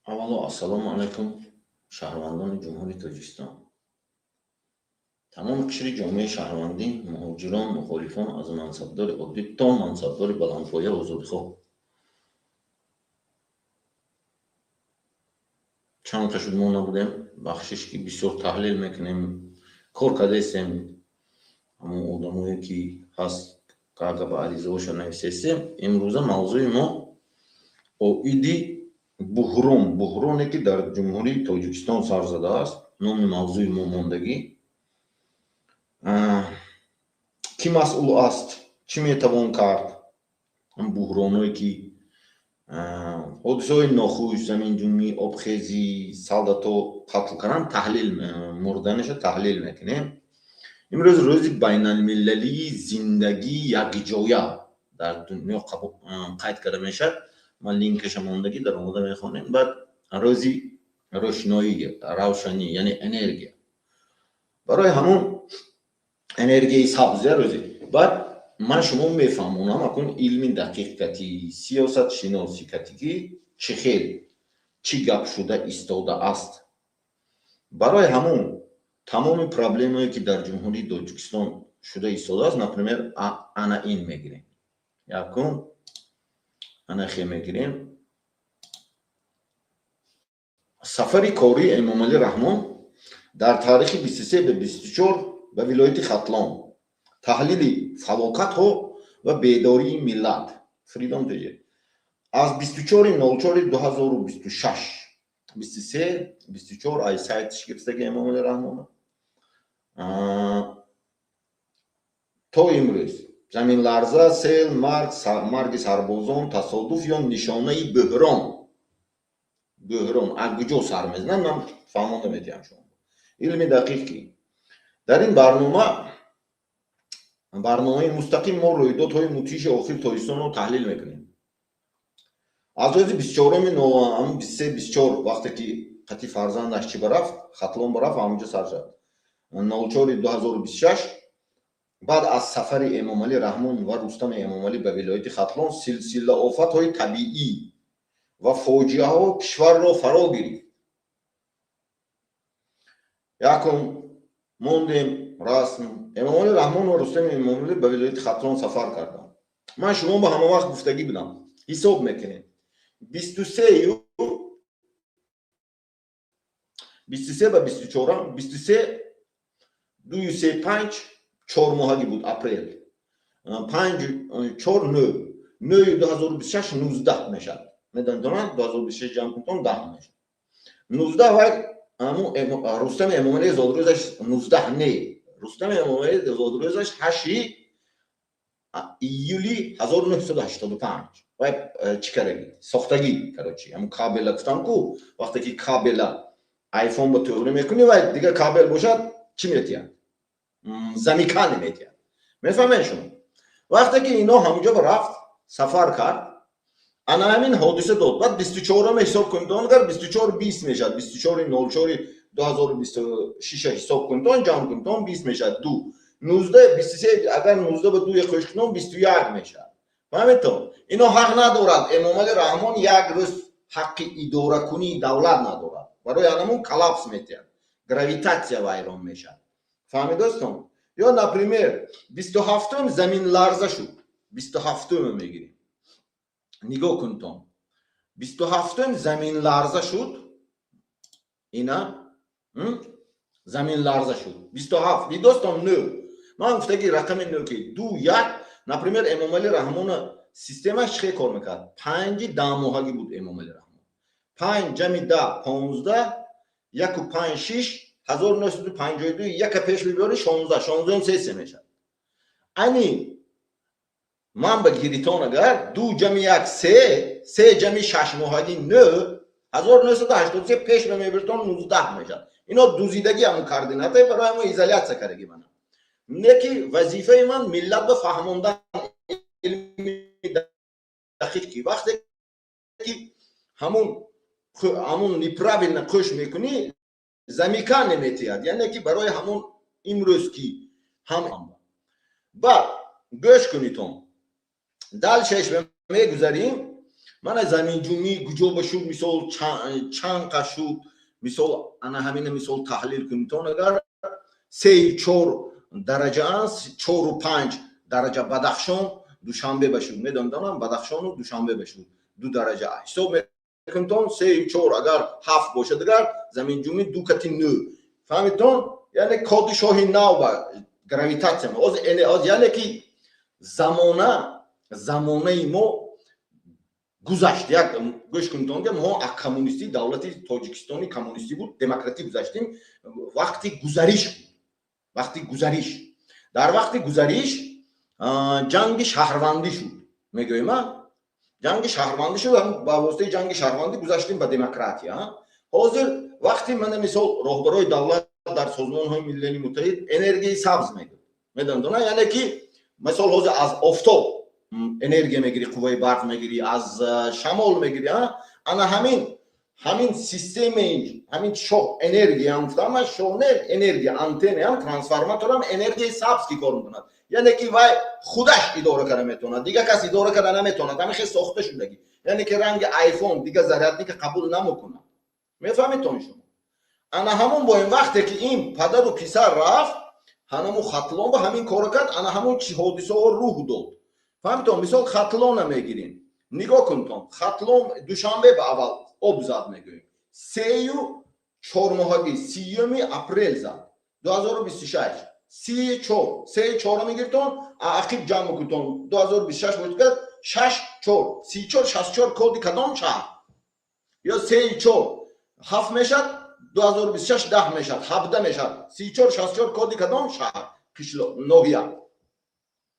اولا السلام علیکم شهروندان جمهوری تاجیکستان. تمام قشر جامعه شهروندی، مهاجران، مخالفان از منصبدار عادی تا منصبدار بلندپایه و آزادخواه، چند تا شد ما نبودیم بخشش که بسیار تحلیل میکنیم، کار کرده هستیم. همون آدمایی که هست که اگر به عریضه‌هاشون نویسیم، امروزه موضوع ما اویدی بحرانی که در جمهوری تاجیکستان سر زده است. نام موضوع ما ماندگی. کی مسئول است؟ چی میتوان کرد؟ هم بحرانایی که حادثه‌های ناخوش، زمین جنبی، آبخیزی، سالداتا قتل کردن، تحلیل مردنش تحلیل میکنیم. امروز روزی بین المللی زندگی یکجایی در دنیا قید کرده میشه. من لینکش ماندگی در آماده میخوانیم. بعد روزی روشنی یعنی انرژی برای همون انرژی سبز روزی. بعد من شما میفهمونم اکن علم دقیق کتی، سیاست شناسی کتی که چه خیل چی گپ شده ایستاده است. برای همون تمام پرابلمایی که در جمهوری تاجیکستان شده ایستاده است. نپرمیر انا این میگیریم، یکم انا خیلی میگیریم. سفر کاری امام علی رحمان در تاریخ 23 به 24 به ولایت ختلان، تحلیل فلاکت ها و بیداری ملت فریدام دیگه از 24/04/2026 23 24 ای سایت گرفتگی امام علی رحمان تا امروز زمین لرزه، سیل، مرگ سربازان، تصادف یا نشانه بحران از کجا سر میزنن من فهمانده میتونم. شما علم دقیقی در این برنامه مستقیم ما رویدادهای مدهش آخر تاجیکستان رو تحلیل میکنیم. از روز 24 وقتی که قطعی فرزندش چی برفت ختلان برفت همونجا سر شد 04/2026. بعد از سفر امام علی رحمان و رستم امام علی به ولایت ختلان سلسله آفت‌های طبیعی و فاجعه ها کشور را فرا گرفت. یکم موندیم رسم امام علی رحمان و رستم امام علی به ولایت ختلان سفر کردند. من شما با همه وقت گفتگی بودم، حساب میکنیم 23 به 24 23 235 4 ماهگی بود. اپریل 5 4 9 2026 19 میشد. میدونید 2026 جمع کنیم 10 میشه 19 و رستم امام علی زادروزش 19 نه رستم امام علی زادروزش 8 ایولی 1985 و چیکارگی ساختگی کراچی همون کابل گفتم کو وقتی که کابل آیفون با توری میکنی و دیگه کابل باشد چی میتیه زمیکان میتیه. میفهمین شما؟ وقتی که اینا همونجا رفت سفر کرد انا همین حادثه داد. بعد 24 هم حساب کنید اگر 24 20 میشد 24/04/2026 حساب کنید جمع کنید 20 میشد 2 19 23 اگر 19 به 2 خوش کنم 21 میشد. فهمیدم؟ اینا حق ندارد. امام علی رحمان یک روز حق اداره کنی دولت ندارد. برای همون کلاپس میتیه گراویتاسیا وایران میشه. فهمیدستم؟ یا نپرمیر 27 زمین لرزه شد. 27 میگیریم نگاه کنتم 27 زمین لرزه شد. اینا زمین لرزه شد 27 دوستان نو من گفتگی رقم نو که 2 1 نپرمیر امام علی رحمان سیستمش چه کار میکرد 5 10 ماهگی بود. امام علی رحمان 5 جمع 10 15 1 و 5 6 1952 یک پیش ببری 16 3 میشه. انی من به گیریتان اگر 2 جمع 1 3 جمع 6 ماهگی 9 1983 پیش به میبرتان 19 میشه. اینا دوزیدگی همون کاردیناته برای همون ایزالیت سکرگی من نکی وظیفه من ملت به فهموندن علمی دقیقی. وقتی که همون نیپراویل نقش میکنی زمیکان نمیتید یعنی که برای همون امروز که هم بعد گوش کنیتون دل شش میگذاریم من زمین جمعی گجو بشود مثال چند قشود مثال انا همین مثال تحلیل کنتون اگر 3-4 درجه است 4-5 درجه بدخشان دوشنبه بشود میدونم بدخشان و دوشنبه بشود 2 درجه حساب کنتون 3-4 اگر 7 باشه دیگر زمین جمعی 2 کتی 9 فهمیدون یعنی کد شاهی نو با گراویتاسیا از یعنی که زمانه ما گذشت یک گوش کنید که ما از کمونیستی دولت تاجیکستانی کمونیستی بود دموکراتی گذشتیم وقتی گذریش در وقت گذریش جنگ شهروندی شد میگویم جنگ شهروندی شد با واسطه جنگ شهروندی گذشتیم به دموکراسی حاضر وقتی من مثال راهبرای دولت در سازمان های ملل متحد انرژی سبز میدونن یعنی که مثال حاضر از آفتاب انرژی میگیری قوه برق میگیری از شمال میگیری انا همین سیستم همین شو انرژی هم فهمه شونه انرژی آنتن هم ترانسفورماتور هم انرژی سبز کی کار میکنه یعنی که وای خودش اداره کنه میتونه دیگه کسی اداره کنه نمیتونه همین ساخته شدگی یعنی که رنگ آیفون دیگه ضرورتی که قبول نمیکنه میفهمید شما انا همون با این وقتی که این پدر و پسر رفت همون خطلان با همین کار کرد انا همون چی حادثه ها روح داد فهمیدون مثال خطلان میگیریم نگاه کنتون خطلان دوشنبه به اول آب زد میگویم 3-4 ماهگی 30 اپریل زد 2026 3-4 میگیرتون عقیب جمع کنتون 2026 بود کرد 6-4 34 کودی کدام شهر یا 3-4 7 میشد 2026 10 میشد 17 میشد 34 کودی کدام شهر قشلو نویا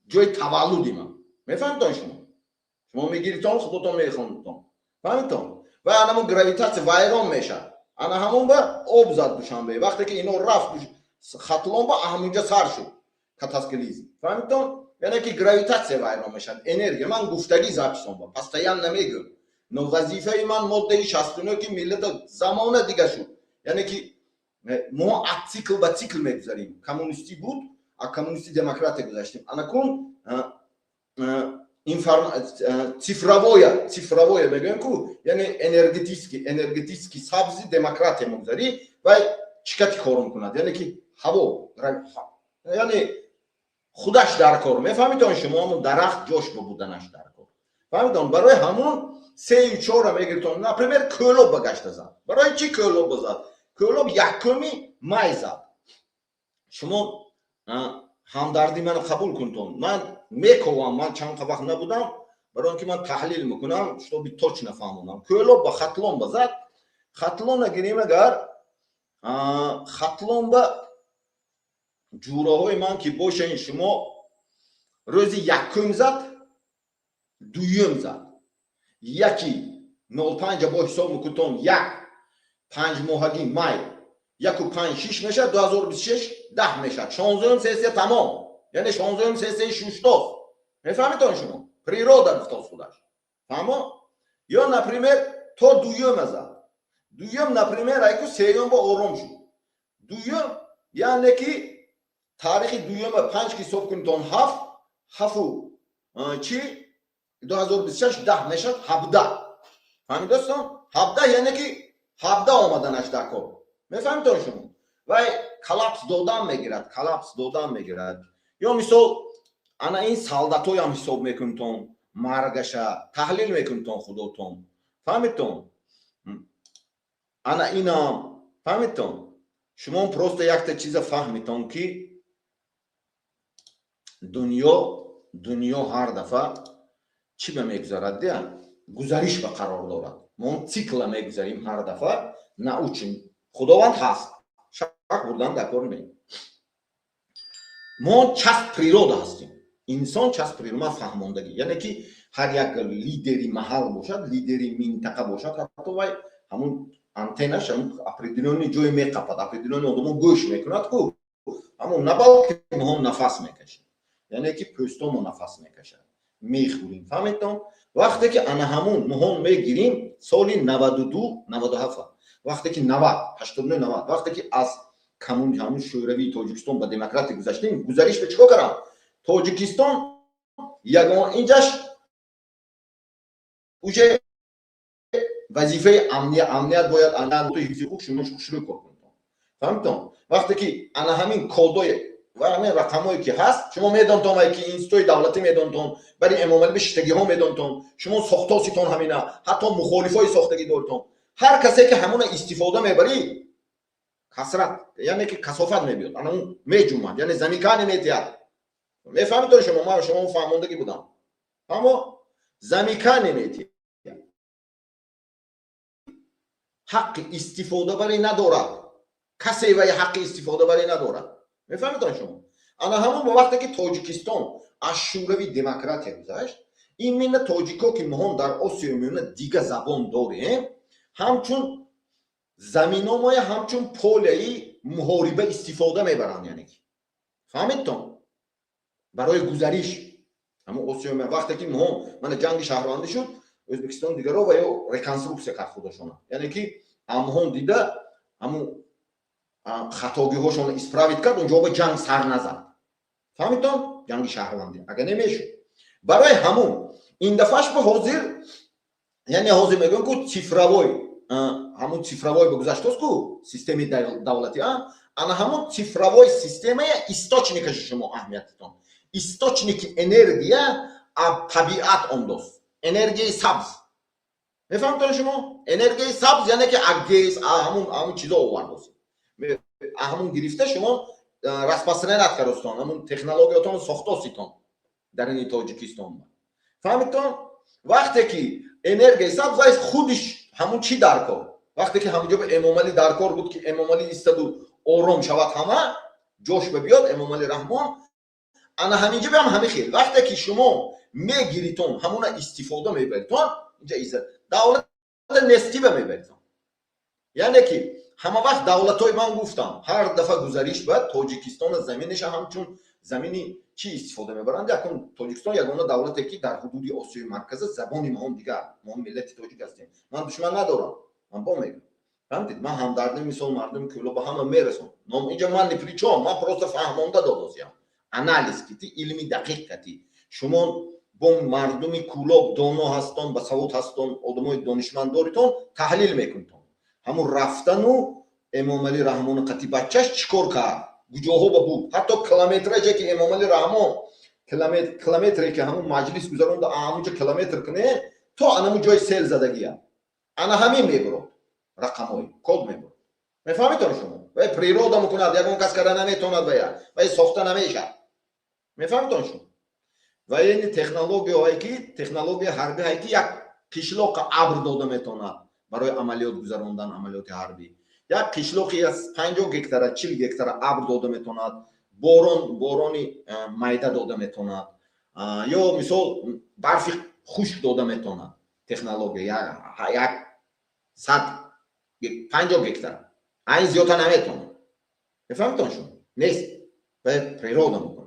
جای تولدی من میفهمید شما میگیریتون خودتون میخوندتون فهمیدون و همون گراویتاسیا وایران میشه انا همون با آب زد دوشنبه وقتی که اینو رفت خطلان با همونجا سر شد کاتاسکلیزم فهمیدون یعنی که گراویتاسیا وایران میشه انرژی من گفتگی زدم با پس تایان نمیگم نو وظیفه من ماده 69 که ملت زمان دیگه شد یعنی که ما اتیکل با تیکل میگذاریم کمونیستی بود از کمونیستی دموکرات گذاشتیم انا کن цифровое میگن کو یعنی انرژتیسکی سبزی دموکرات میگذاری و چیکار کار میکند یعنی که هوا یعنی خودش در کار میفهمید شما همون درخت جوش بودنش در کار فهمیدون برای همون 3-4 میگیرتون نپرمیر کلوب بگشت زد برای چی کلوب زد کلوب یکمی مای زد شما همدردی من قبول کنتون من میکوام من چند وقت نبودم برای اینکه من تحلیل میکنم شو بی توچ نفهمونم کلوب با خطلون بزد خطلون گیریم اگر خطلون با جوراهای من که باشه این شما روزی یکم زد دویم زد یکی 0.5 با حساب میکنم 5 ماهگی مای 1.5-6 میشه 2026 10 میشه 16 سیسی تمام یعنی 16 سیسی 6 تا میفهمید شما природа گفت خودش فهمو یا например تو دویم زد دویم например ایکو سیوم با آرام شد دویم یعنی که تاریخ دویم 5 که حساب کنید 7 چی 2026 10 میشه 17 فهمید دوستان 17 یعنی که 17 آمدنش در کار میفهمید شما و کلاپس دادن میگیرد یا مثال انا این سالداتوی هم حساب میکنتون مرگشا تحلیل میکنتون خودتون فهمیدتون انا اینا فهمیدتون شما پروست یک چیز فهمیدتون که دنیا هر دفعه چی به میگذارد دیگه گزارش به قرار دارد ما سیکل میگذاریم هر دفعه ناوچیم خداوند هست شک بردن در کار نمیم ما چسب природа هستیم انسان چسب природа ما فهماندگی یعنی که هر یک لیدری محل باشد لیدری منطقه باشد حتی وای همون آنتنش هم اپریدیونی جای میقپد اپریدیونی آدمو گوش میکند کو همون نبال که ما هم نفس میکشیم یعنی که پوستمون نفس میکشه میخوریم فهمیدتون وقتی که انا همون مهم میگیریم سالی 92-97 وقتی که 89 وقتی که از کمون همون شوروی تاجیکستان به دموکراتی گذاشتیم گزارش به چیکار کردم تاجیکستان یگان اینجاش اوجه وظیفه امنیت باید انا تو حفظ حقوق شما شروع کنید. فهمتم؟ وقتی که انا همین کدای و همین رقمایی که هست شما میدونتون که اینستوی دولتی میدونتون برای امامالی بشتگی ها میدونتون شما ساختاسیتون همینا حتی مخالفای ساختگی دارتون هر کسی که همون استفاده میبری کسرت یعنی که کثافت میبیاد انا میجومد یعنی زمیکان میتیاد میفهمید شما ما شما فهموندگی بودم اما زمیکان میتیاد حق استفاده برای ندارد کسی و حق استفاده برای ندارد میفهمید شما انا همون با وقتی که تاجیکستان از شوروی دموکراتی گذشت این من تاجیکا که ما هم در آسیا میونه دیگه زبان داریم همچون زمینامای همچون پولی محاربه استفاده میبرن یعنی فهمیدتون برای گذریش همون آسیا میونه وقتی که ما من جنگ شهروندی شد ازبکستان دیگه رو و یا ریکنستروکسیا کرد خودشون یعنی که هم دیده همون خطاگی هاشون اسپراویت کرد اونجا به جنگ سر نزد فهمیدتون جنگ شهروندی اگه نمیشه برای همون این دفعهش به حاضر یعنی حاضر میگن که цифровой همون цифровой به گذشته کو سیستم دولتی انا همون цифровой سیستم істочника شما اهمیتتون істочник انرژیا اب طبیعت انداز انرژی سبز میفهمید شما انرژی سبز یعنی که اگز همون چیزا آورد همون گرفته شما распространять کردستان همون تکنولوژیاتون ساختاسیتون در این تاجیکستان فهمیدتون وقتی که انرژی سبز خودش همون چی درکار وقتی که همونجا به امامعلی درکار بود که امامعلی ایستاد و آرام شود همه جوش بیاد امامعلی رحمان انا همینجا هم همه خیلی وقتی که شما میگیریتون همون استفاده میبریتون اینجا ایست دولت نستی میبریتون یعنی که همه وقت دولتای من گفتم هر دفعه گزارش بعد تاجیکستان زمینش همچون زمینی چی استفاده میبرند یکم تاجیکستان یگانه دولتی که در حدود آسیای مرکزی زبانی ما هم دیگه ما ملت تاجیک هستیم من دشمن ندارم من با میگم فهمید من همدردی مثال مردم کلو به همه میرسم نام اینجا من نپریچم من پروسه فهمونده دادازیم انالیز کردی علمی دقیق کردی شما با مردمی کلوب دانو هستن با سواد هستن آدمای دانشمنداریتون تحلیل میکنید همون رفتن و امامعلی رحمان قطی بچهش چیکار کرد کجاها بود حتی کیلومتری که امامعلی رحمان کیلومتری که همون مجلس گذروند همونجا کیلومتر کنه تو همون جای سیل زدگیه انا همین میبرم رقمای کد میبرم میفهمید شما و پریرودا میکند یکون کس کردن نمیتوند و ساخته نمیشه میفهمید شما و این تکنولوژی حربی هایی که یک قشلاق ابر داده میتوند برای عملیات گذراندن عملیات حربی یک قشلاقی از 50 گکتار 40 گکتار ابر داده میتوند بارانی میده داده میتوند یا مثال برف خشک داده میتوند تکنولوژی یک 50 گکتار این زیادتر نمیتونه میفهمید شما نیست و پریرودا میکنه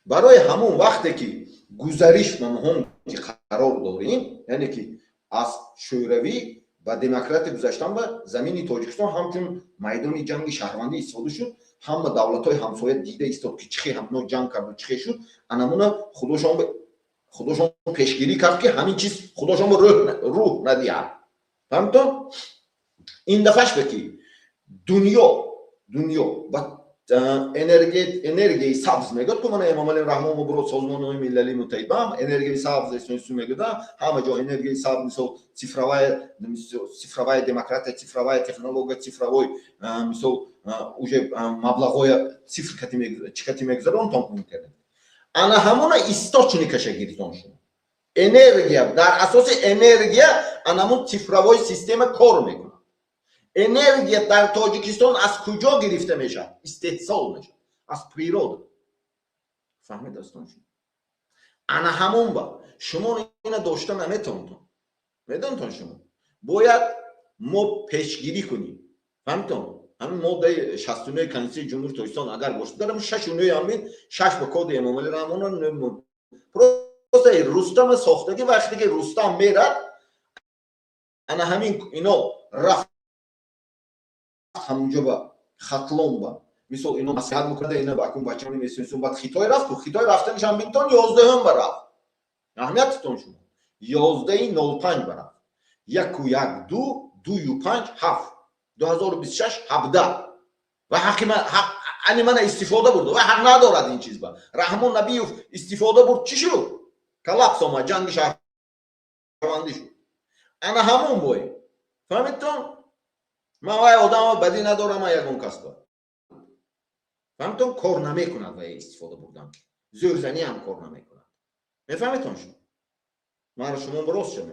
برای همون وقتی که گزارش ما هم که قرار داریم یعنی که از شوروی و دموکراتی گذاشتن به زمین تاجیکستان همچون میدان جنگ شهروندی استفاده شد همه دولت‌های همسایه دیده استاد که چخی هم جنگ کرد و چخی شد انمونه خودشون پیشگیری کرد که همین چیز خودشون روح ندیه فهمتون این دفعهش بکی دنیا و انرژی سبز میگه که من امامعلی رحمان مبارک سازمان ملل متحد هم انرژی سبز استونسو میگه همه جا انرژی سبز مثل цифровая демократия цифровая технология цифровой مثل уже مبلغای цифр چیکاتی میگذارن تام اینترنت انا همون істочникش گیریتون شما انرژی در اساس انرژی انا همون цифровой سیستم کار میکنه انرژی در تاجیکستان از کجا گرفته میشه استحصال میشه از پریرودا فهمید داستان شما انا همون با شما اینا داشته نمیتونید میدونید شما باید ما پیشگیری کنیم فهمیدون همین ماده 69 کنستیتوسیون جمهوری تاجیکستان اگر باشه دارم 69 همین 6 به کد امامعلی رحمان پروسه رستم ساختگی وقتی که رستم میرد انا همین اینا رفت همونجا با خطلون با مثل اینو نصیحت میکنه اینا با اون بچه‌ها میسونسون بعد خیتای رفت و خیتای رفتن نشان میتون 11 هم برافت اهمیتتون شما 11:05 برافت 1 و 1 2 2 و 5 7 2026 17 و حق من استفاده برد و حق ندارد این چیز با رحمان نبیوف استفاده برد چی شد کلاپس اومد جنگ شهروندی شد انا همون بوی فهمید تو من وای آدم بدی ندارم من یکون کس فهمتون کار نمیکند و استفاده بردن زورزنی هم کار نمیکند میفهمیتون شما من شما برست شما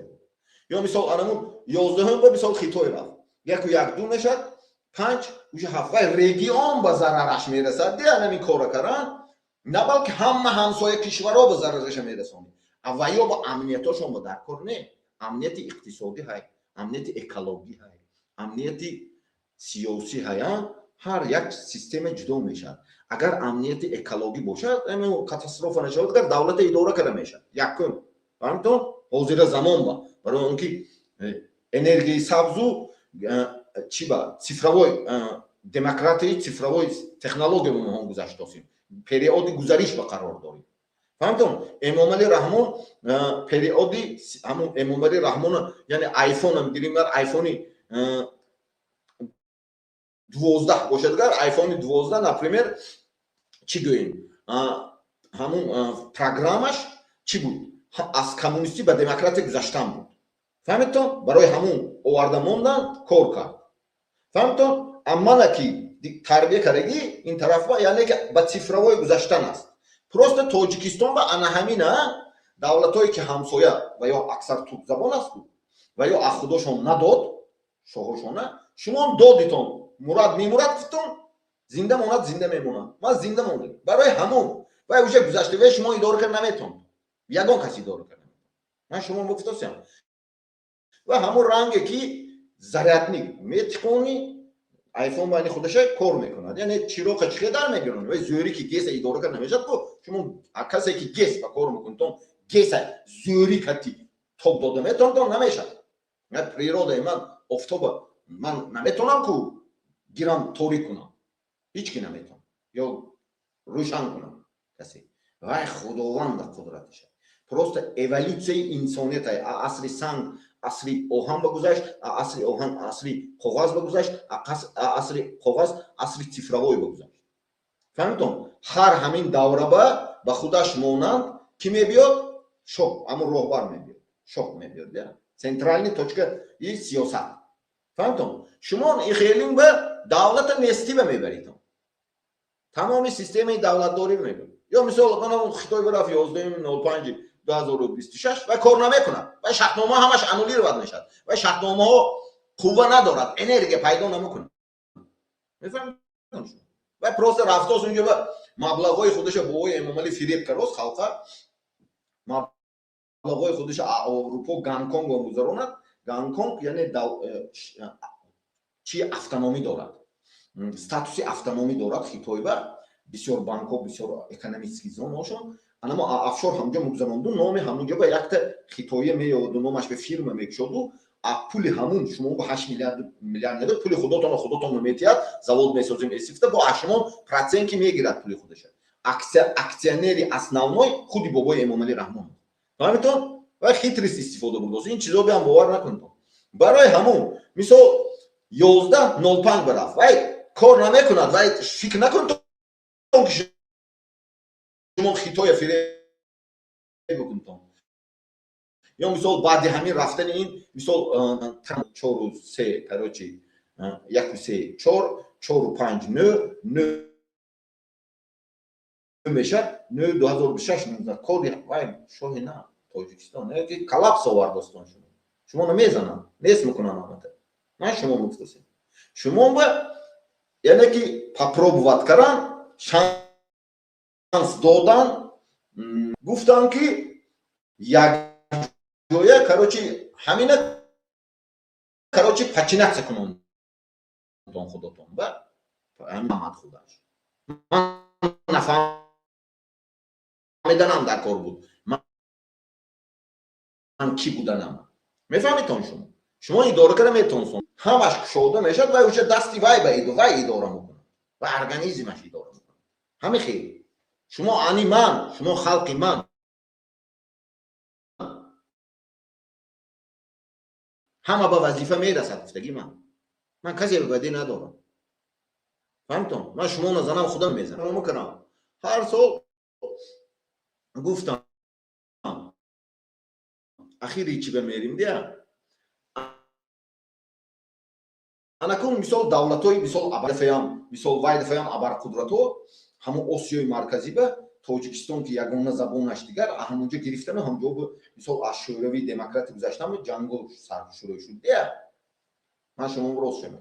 یا مثال انمون 11 هم به مثال خیتوی رفت 1 و 1 2 نشد 5 و 7 و رگیون به ضررش میرسد دیگه نمی کار کردن نه بلکه همه همسایه کشورها به ضررش میرسند و یا با امنیتاشون با در کار نه امنیت اقتصادی های امنیت اکولوژی های امنیت سیاسی های هر یک سیستم جدا میشد اگر امنیت اکولوژی باشد همین کاتاستروف نشود اگر دولت اداره کرده میشد یکم فهمتون حاضر زمان با برای اونکه انرژی سبزو چی با цифровой دموکراسی цифровой تکنولوژی ما هم گذاشته ایم پریود گزارش با قرار داریم فهمتون امام علی رحمان پریود همون امام علی رحمان یعنی آیفون هم گیریم در آیفونی 12 باشد اگر آیفون 12 например چی گوییم همون پروگرامش چی بود از کمونیستی به دموکراتی گذاشتن بود فهمیدتون برای همون آورده موندن کار کرد فهمیدتون اما که تربیه کردگی این طرف با یعنی که به цифровой گذاشتن است просто تاجیکستان با انا همینه دولتایی که همسایه و یا اکثر ترک زبان است و یا خودشون نداد شوهرشونه شما دادیتون مراد میمورد گفتون زنده ماند زنده میمونم ما زنده موندیم برای همون و اوجه گذشته و شما اداره کردن نمیتون یگان کسی اداره کردن من شما گفتم و همون رنگی که زراتنی میتکونی آیفون باید خودش کار میکند یعنی چیروق چخه در میگیرن و زوری که گیس اداره کردن نمیشد کو شما کسی که گیس با کار میکنتون گیس زوری کتی توپ داده میتون نمیشد نه پریروده من افتوبه من نمیتونم کو گیرم توری کنم هیچ کی نمیتونه یا روشن کنم کسی وای خداوند قدرتش просто эволюция انسانیت اصلی سنگ اصلی اوهان بگذاشت اصلی اوهان اصلی کاغذ بگذاشت اصلی کاغذ اصلی цифровой بگذاشت فهمیدون هر همین دوره با خودش مونند کی میبیاد شوق اما راهبر میبیاد شوق میبیاد центральный точка і سیاست فهمیدون شما این خیلی به دولت نستی میبرید تمام سیستم دولتداری میبرید یا مثال من خطای برافت 11/05 2026 و کار نمیکنه و شرطنامه همش انولی رد میشد و شرطنامه ها قوه ندارد انرژی پیدا نمیکنه میفهمید و پروسه رفتاس اونجا به مبلغای خودش با امام علی فریب کراس خلقه مبلغای خودش اروپا گانکونگ و گذروند گانکونگ یعنی چی автономی دارد статуси автономӣ дорад хитой ба бисёр банкҳо бисёр экономически зоношон анама афшор ҳамҷо мегузаронду номи ҳамунҷо ба якта хитое меёваду номаш ба фирма мекушоду пули ҳамун шумо ба 8 миллиард недод пули худотон метиҳад завод месозим эсифта бо ашмон проценти мегирад пули худаша аксионери основной худи бобои эмомалӣ раҳмон фаҳмитон ва хитрист истифода бурдоз ин чизо биам бовар накунед барои ҳамун мисол 11/05 барафт вай کار نمیکند و فکر نکن که شما خطای فریب بکنید یا مثال بعد همین رفتن این مثال 4 و 3 کراچی 1 و 3 4 4 و 5 9 میشه 9 2026 19 کاری وای شوهی نه تاجیکستان نه که کلاپس آوردستان شما نمیزنن نیست میکنن آمده من شما مفتوسیم شما با یعنی که попробовать کردن شانس دادن گفتن که یک جایه کراچی همینه کراچی پچینت کنون خودتون با همین آمد خودش من نفهمیدنم در کار بود من کی بودنم میفهمیتون شما اداره کرده میتونستون همش کشوده میشد و اوچه دستی وای به اداره میکنه و ارگانیزمش اداره میکنه همین خیلی شما انی من شما خلقی من همه به وظیفه میرسد گفتگی من کسی به بدی ندارم. فهمتم؟ من شما نزنم خودم میزنم میکنم. هر سال گفتم اخیری چی بمیریم دیا انا کن مثال دولتای مثال ابرفیام مثال وایدفیام ابر قدرتو همون آسیای مرکزی به توجیکستان که یگانه زبانش دیگر همونجا گرفتن همونجا به مثال از شوروی دموکراتی گذاشتن جنگل سر شروع شد دیا من شما راست شما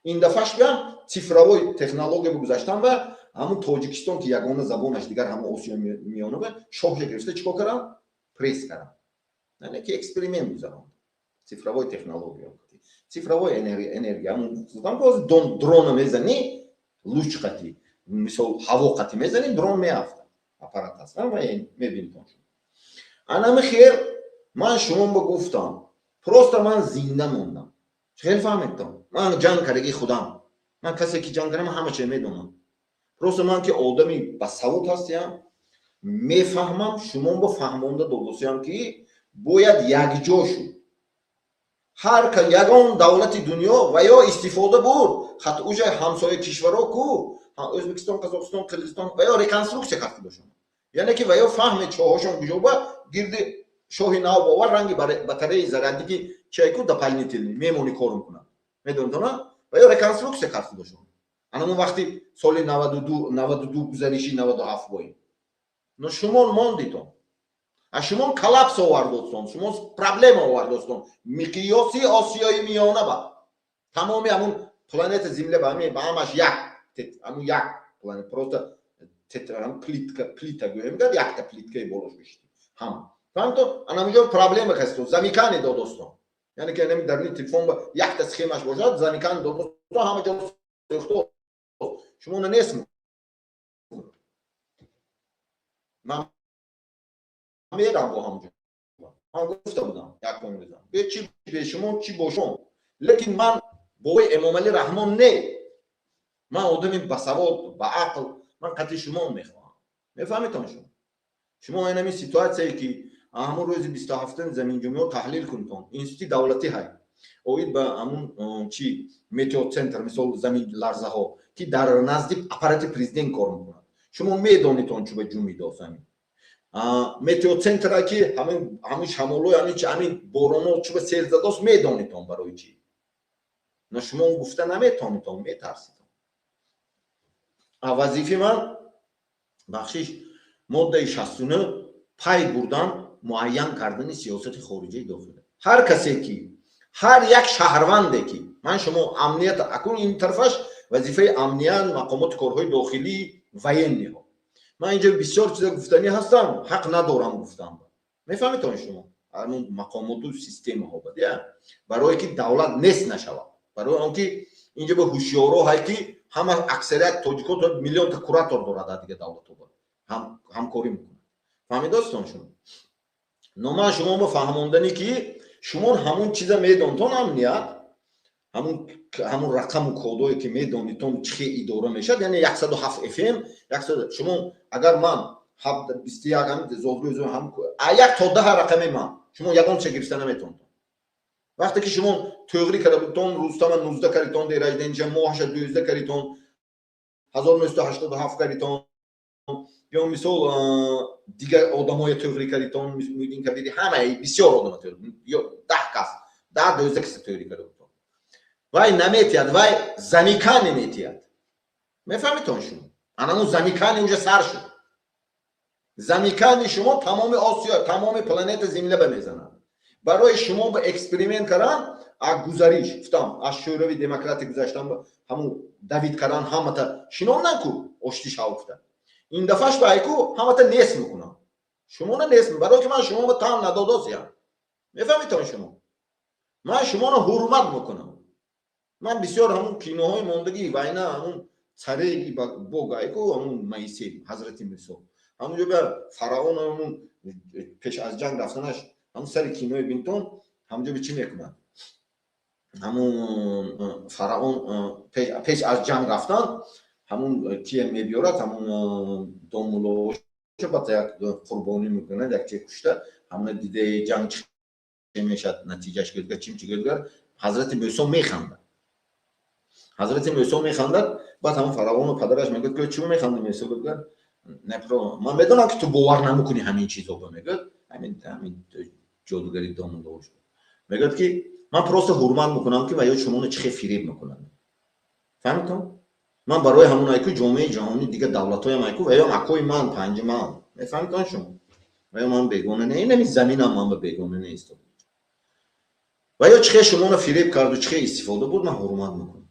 این دفعهش بیان цифровой تکنولوژی گذاشتن و همون توجیکستان که یگانه زبانش دیگر همون آسیا میانه به شاه گرفته چیکار کردن پریس کردن یعنی که اکسپریمنت گذارن цифровой تکنولوژی цифровой энергия там باز درون میزنی لوچ قطی مثل هوا قطی میزنی درون میافته آپارات هست و میبینید انا خیر من شما بگفتم پروست من زنده موندم خیلی فهمیدم من جنگ کردگی خودم من کسی که جنگ کردم همه چی میدونم پروست من که آدمی با سواد هستم میفهمم شما با فهمونده درستیم که باید یک جا شد هر که یگان دولت دنیا و یا استفاده بود خط اوجه همسایه کشورها کو ازبکستان قزاقستان قرقیزستان و یا ریکنسترکسیون کرده باشن یعنی که و یا فهم چاهاشون گجوبه گرد شاه نو باور رنگی بطره زرندی که چایکو دپالنیتلنی میمونی کار میکنن میدونن و یا ریکنسترکسیون کرده باشن اما وقتی سال 92 گذریشی 97 باید نو شما موندیتون شما کلاپس آوردستون شما پرابلم آوردستون مقیاسی آسیای میانه با تمامی همون پلانت زمین با همش همون یک پلانت پروستا هم پلیتا گویم گرد یک تا پلیتکه بولوش بشتی هم فهمتو؟ انا میجور پرابلم کستو زمیکانی دادستون یعنی که نمی درنی تلفون با یک تا سخیمش باشد زمیکان دادستون همه جا سختو شما نیست من میرم با همونجا من گفته بودم یک بار میزنم به چی به شما چی باشم لیکن من بابای امام علی رحمان نه من آدمی با سواد با عقل من قطعی شما میخوام میفهمیتون شما اینمی سیتواسیایی که همون روز 27 زمین جمعه تحلیل کنتون اینستی دولتی های اوید با همون چی میتئو سنتر مثل زمین لرزه ها که در نزدیک اپارات پرزیدنت کار میکنن شما میدونیتون چه به جمعه داستانی метео центра ки ҳамин шамолу ҳамин борону чӯба сел задост медонитон барои чӣ но шумо гуфта наметонитон метарситон вазифаи ман бахшиш моддаи 69 пай бурдан муайян кардани сиёсати хориҷаи дохилӣ ҳар касе ки ҳар як шаҳрванде ки ман шумо амният акун ин тарафаш вазифаи амният мақомоти корҳои дохилӣ военниҳо من اینجا بسیار چیزا گفتنی هستم حق ندارم گفتم میفهمید شما همون مقامات و سیستم ها بده برای که دولت نس نشود برای آنکه اینجا به هوشیارا هایی که همه اکثریت تاجیکات میلیون تا کوراتور دارد دیگه دولت ها همکاری میکنه فهمید دوستان شما نما شما با فهموندنی که شما همون چیزا میدونتون امنیت همون رقم و کدایی که میدونیتون چه اداره میشد یعنی 107 FM 100 شما اگر من 21 هم زوبرو هم یک تا 10 رقمی من شما یگان چه گرفتن نمیتونید وقتی که شما تئوری کردتون روزتام 19 کردتون در اجدنج ماهش 12 کردتون 1987 کردتون یا مثال دیگر آدمای تئوری کردتون میدین که دیدی همه بسیار آدم تئوری یا 10 کس 10 12 کس تئوری کردتون وای نمیتیاد وای زمیکان نمیتیاد میفهمیتون شما انا زمیکان اونجا سر شد زمیکان شما تمام آسیا تمام پلنت زمین بمیزنن برای شما به اکسپریمنت کردن از گزارش گفتم از شوروی دموکراتی گذاشتم همون دوید کردن همه تا شنو نکو اشتیش افته این دفعهش بایکو همه تا نیست میکنن شما نه نیست برای که من شما به تام ندادوسیم میفهمیتون شما من شما رو حرمت میکنم من بسیار همون کینوهای موندگی و اینا همون سره بوگایکو همون مایسی حضرت موسی همونجا به فرعون همون پیش از جنگ رفتنش همون سر کینوی بینتون همونجا به چی میکنن همون فرعون پیش از جنگ رفتن همون کیه میبیارد همون دومولوش با یک قربانی میکنه یک چه کشته همون دیده جنگ میشد نتیجهش گرد چیم چی گرد حضرت موسی میخندد حضرت موسی میخندد بعد همون فرعون و پدرش میگه که چی میخندی موسی گفت نپرو من میدونم که تو باور نمیکنی همین چیزو به میگه همین جادوگری دامون داشت میگه که من پروست حرمت میکنم که و یا شما چه فریب میکنن فهمیدم من برای همونایی که جامعه جهانی دیگه دولت‌های مایکو و یا مکوی من پنج من میفهمید شما و یا من بیگانه نه این زمینم من به بیگانه نیستم و یا چه شما رو فریب کرد و چه استفاده بود من حرمت میکنم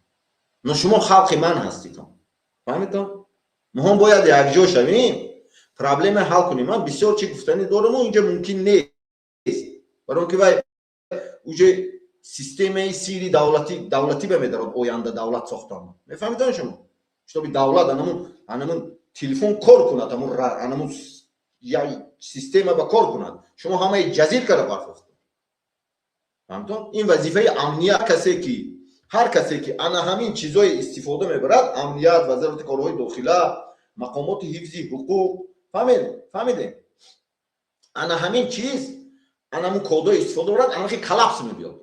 نه شما خلق من هستید فهمیدم ما هم باید یک جا شویم پرابلم حل کنیم من بسیار چی گفتنی دارم و اینجا ممکن نیست برای که وای اوجه سیستم سیری دولتی بمیدارد اوینده دولت ساختن میفهمید شما شما دولت انمون تلفن کار کند انمون یا سیستم با کار کند شما همه جزیر کرده برخواست فهمتون این وظیفه امنیت کسی که هر کسی که انا همین چیزای استفاده میبرد امنیت وزارت کارهای داخله مقامات حفظی حقوق فهمیدین انا همین چیز انا همون کدای استفاده میبرد انا که کلاپس میبیاد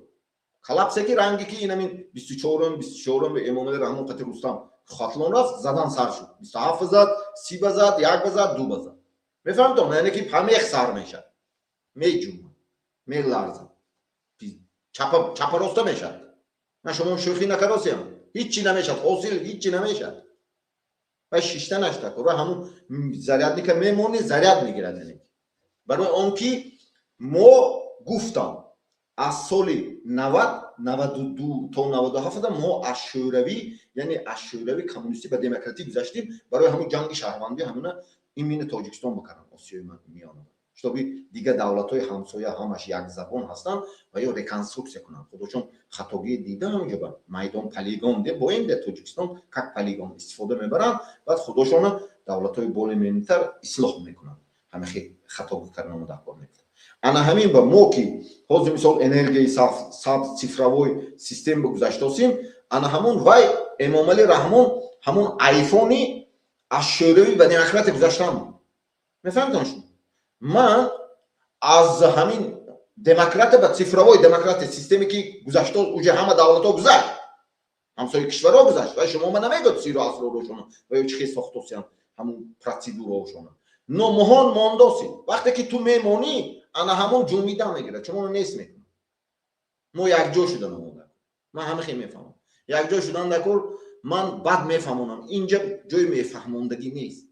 کلاپس که رنگی که این همین 24 به امام رحمان قطر رستم خاطلان رفت زدن سر شد 27 زد 30 بزد 1 بزد 2 بزد میفهمتون یعنی که همه یک سر میشد میجوم میلرزه چپ راسته میشد من شما شوخی نکردیم هیچی نمیشد حاصل هیچی نمیشد و شیشته نشد و همون زریعت که میمونی زریعت میگیرد یعنی برای اون که ما گفتم از سال 90 92 تا 97 ما از شوروی یعنی از شوروی کمونیستی به دموکراتی گذشتیم برای همون جنگ شهروندی همون این مین تاجیکستان بکردن آسیای میانه شتابی دیگه دولت‌های همسایه همش یک زبان هستن و یا ریکنسترکسیون کنن خودشون خطاگی دیده همونجا با میدان پلیگون ده با این ده تاجیکستان یک پلیگون استفاده میبرن بعد خودشون دولت‌های بالامنتر اصلاح میکنن همه خطاگی کردن در کار میکنن انا همین با ما که حاضر مثال انرژی صاف цифровой سیستم بگذاشتیم انا همون وای امام علی رحمان همون آیفونی از شوروی به دموکراتی گذاشتن میفهمید من از همین دموکرات به цифровой دموکرات سیستمی که گذاشته اوج همه دولت‌ها گذاشت همسایه کشورها گذاشت و شما من نمیگید سیرو اسرارشون و چه ساختوسیان همون پروسیدورشون نو مهان مانداسی وقتی که تو میمونی انا همون جومیده میگیره شما نیست میکنه ما یک جا شدن من همه خیلی میفهمم یک جا شدن دکور من بعد میفهمونم اینجا جای میفهموندگی نیست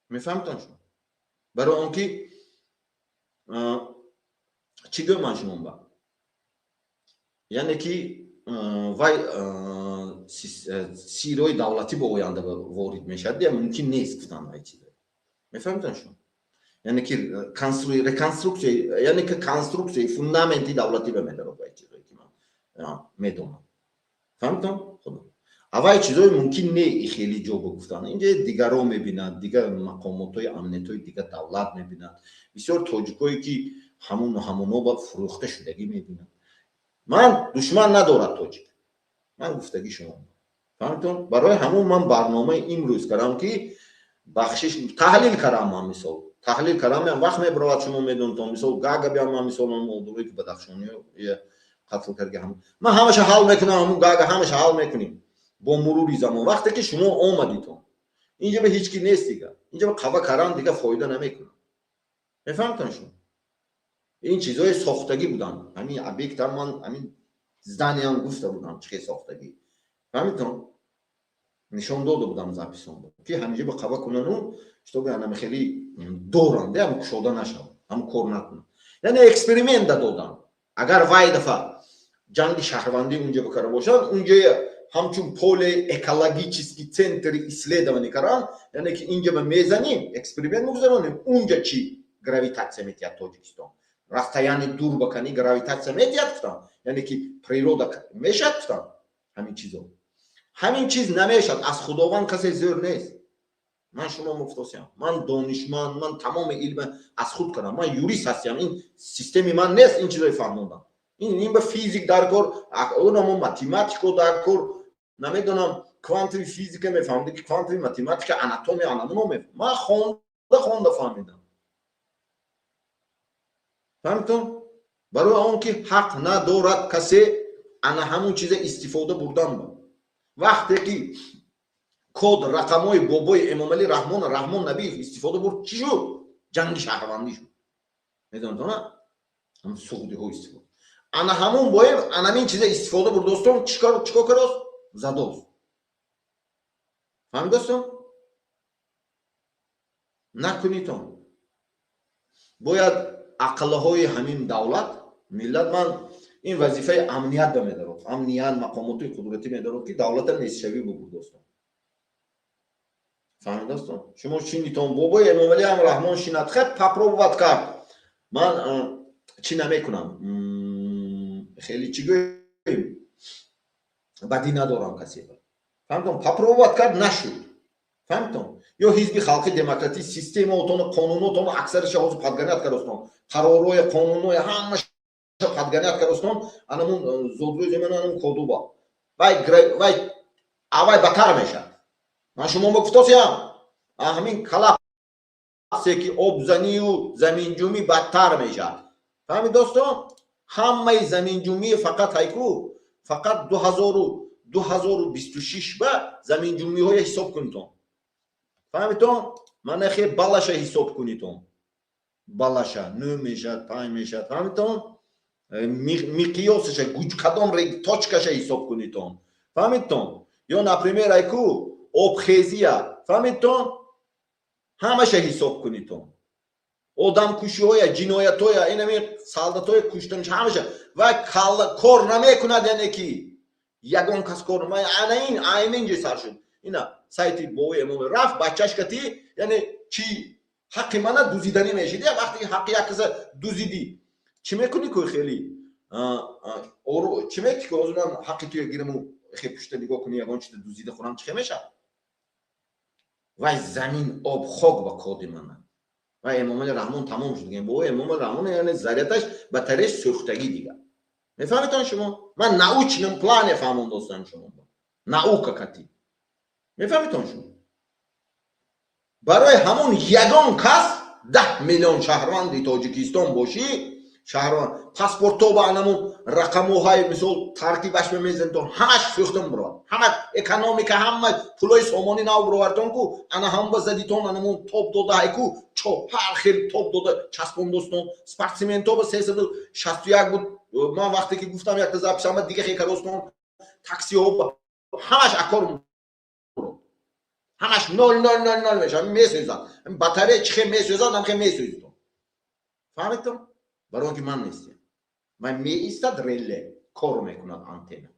میفهمتون شما برای اون که چی گویم من شما با یعنی که وای سیروی دولتی با اوینده وارد میشد یا ممکن نیست گفتن وای چیزه میفهمتون شما یعنی که ریکنسترکسیون یعنی که کانسترکسیون فوندامنتی دولتی به میداره وای چیزایی که من میدونم فهمتون خب اوای چیزای ممکن نه خیلی جا بگفتن اینجا دیگر رو میبینند دیگر مقامات امنیتی دیگر دولت میبینند بسیار تاجیکایی که همونو با فروخته شدگی میبینند من دشمن ندارد تاجیک من گفتگی شما فهمتون برای همون من برنامه امروز کردم که بخشش تحلیل کردم من مثال تحلیل کردم وقت میبرد شما میدونید مثال گاگا بیام من مثال مولدوی که بدخشانی قتل کرده هم من همش حل میکنم همون گاگا همش حل میکنیم با مرور زمان وقتی که شما اومدید اینجا به هیچ کی نیست دیگه اینجا به قوا کردن دیگه فایده نمیکنه میفهمتون شما این چیزای ساختگی بودن همین ابیکت من همین زدنی هم گفته بودم چه ساختگی فهمیدون نشون داده بودم زپیسون بود که همینجا به قوا کنن و شتو به خیلی دوران ده هم شده نشد هم کار نکنن یعنی اکسپریمنت دادن اگر وای دفعه جنگ شهروندی اونجا بکره باشن اونجا همچون پول اکولوژیکی центр исследований کردن یعنی که اینجا به میزنیم اکسپریمنت میگذاریم اونجا چی گراویتاسیا میتیاد تاجیکستان расстояние دور بکنی گراویتاسیا میتیاد گفتن یعنی که природа میشد گفتن همین چیز نمیشد از خداوند کسی زور نیست من شما مفتوسیم من دانشمند من تمام علم از خود کردم من یوریست هستم این سیستمی من نیست این چیزای فهموندم این به فیزیک در کار اونم ماتماتیکو در کار نمیدونم کوانتوم فیزیک میفهمم که کوانتوم ماتماتیک آناتومی آناتومی من خونده فهمیدم فهمتون برای اون که حق ندارد کسی انا همون چیز استفاده بردن با وقتی که کد رقمای بابای امام علی رحمان نبی استفاده برد چی شد؟ جنگ شهروندی شد. میدونید نه؟ هم سعودی ها استفاده انا همون باید انا این چیز استفاده برد دوستان چیکار کرد؟ زداست. فهمید دوستان؟ نکنید باید عقلهای همین دولت ملت من این وظیفه امنیت به میدارم امنیت مقامات قدرتی میدارم که دولت نصفشوی بگو دوستان. فهمید دوستان؟ شما شینیتون بابای امام علی هم رحمان شینت خب پاپروبات کرد من چی نمیکنم خیلی چی گویم بدی ندارم کسی فهمتون پاپروبات کرد نشد. فهمتون؟ یا حزب خلق دموکراتی سیستم اوتون قانوناتون اکثرش حوض پادگانیت کردستون قرارهای قانونهای همش پادگانیت کردستون انمون زودروی زمین انمون کدو با وای اوای بتر میشه. من شما گفتم همین کلاپسی که آبزنی و زمین جومی بدتر میشه. فهمید دوستان؟ همه زمین جومی فقط هایکو فقط 2026 به زمین جومی های حساب کنیتون. فهمیدون؟ من خیلی بالاش حساب کنیتون. بالاشه 9 میشه 5 میشه. فهمیدون؟ میقیاسش گوش کدام رگ تاچکش حساب کنیتون. فهمیدون؟ یا نپریمیر ایکو آبخیزیه. فهمیدون؟ همش حساب کنیتون. آدم کشی های جنایت های اینمی سالدات های کشتنش همشه و کار نمیکند یعنی کی یگان کس کار نمی این اینجا سر شد اینا سایتی بوی امام رفت بچهش کتی یعنی چی حق من دوزیدنی میشید یا وقتی حق یک کس دوزیدی چی میکنی که خیلی چی میکنی که از من حقی توی گیرمو خیلی پشت نگاه کنی یگان چیز دوزیده خورم چی میشه و زمین آب خاک با کادی من و امام رحمان تمام شد دیگه با امام رحمان یعنی ذریتش به طریق سوختگی دیگه. میفهمیدن شما؟ من ناوچنم پلان فهمون دوستان شما ناوکا کتی میفهمیدن شما برای همون یگان کس 10 میلیون شهروند تاجیکستان باشی شهروند پاسپورت تو با همون رقم‌های مثل ترتیبش میزنتون همش سوختم برو همه اکونومیک همه پولای سامانی ناو بروارتون کو انا هم بزدیتون انمون توپ داده کو چوب هر خیلی توپ داده چسبون دوستون سپارتمنتو با 361 بود من وقتی که گفتم یک تا پیشم دیگه خیلی دوستون تاکسی ها همش اکار همش 0 میشه میسوزن باتری چه میسوزن هم خیلی میسوزن. فهمیدم؟ برای اینکه من نیستم من می ایستاد ریله کار میکند آنتن.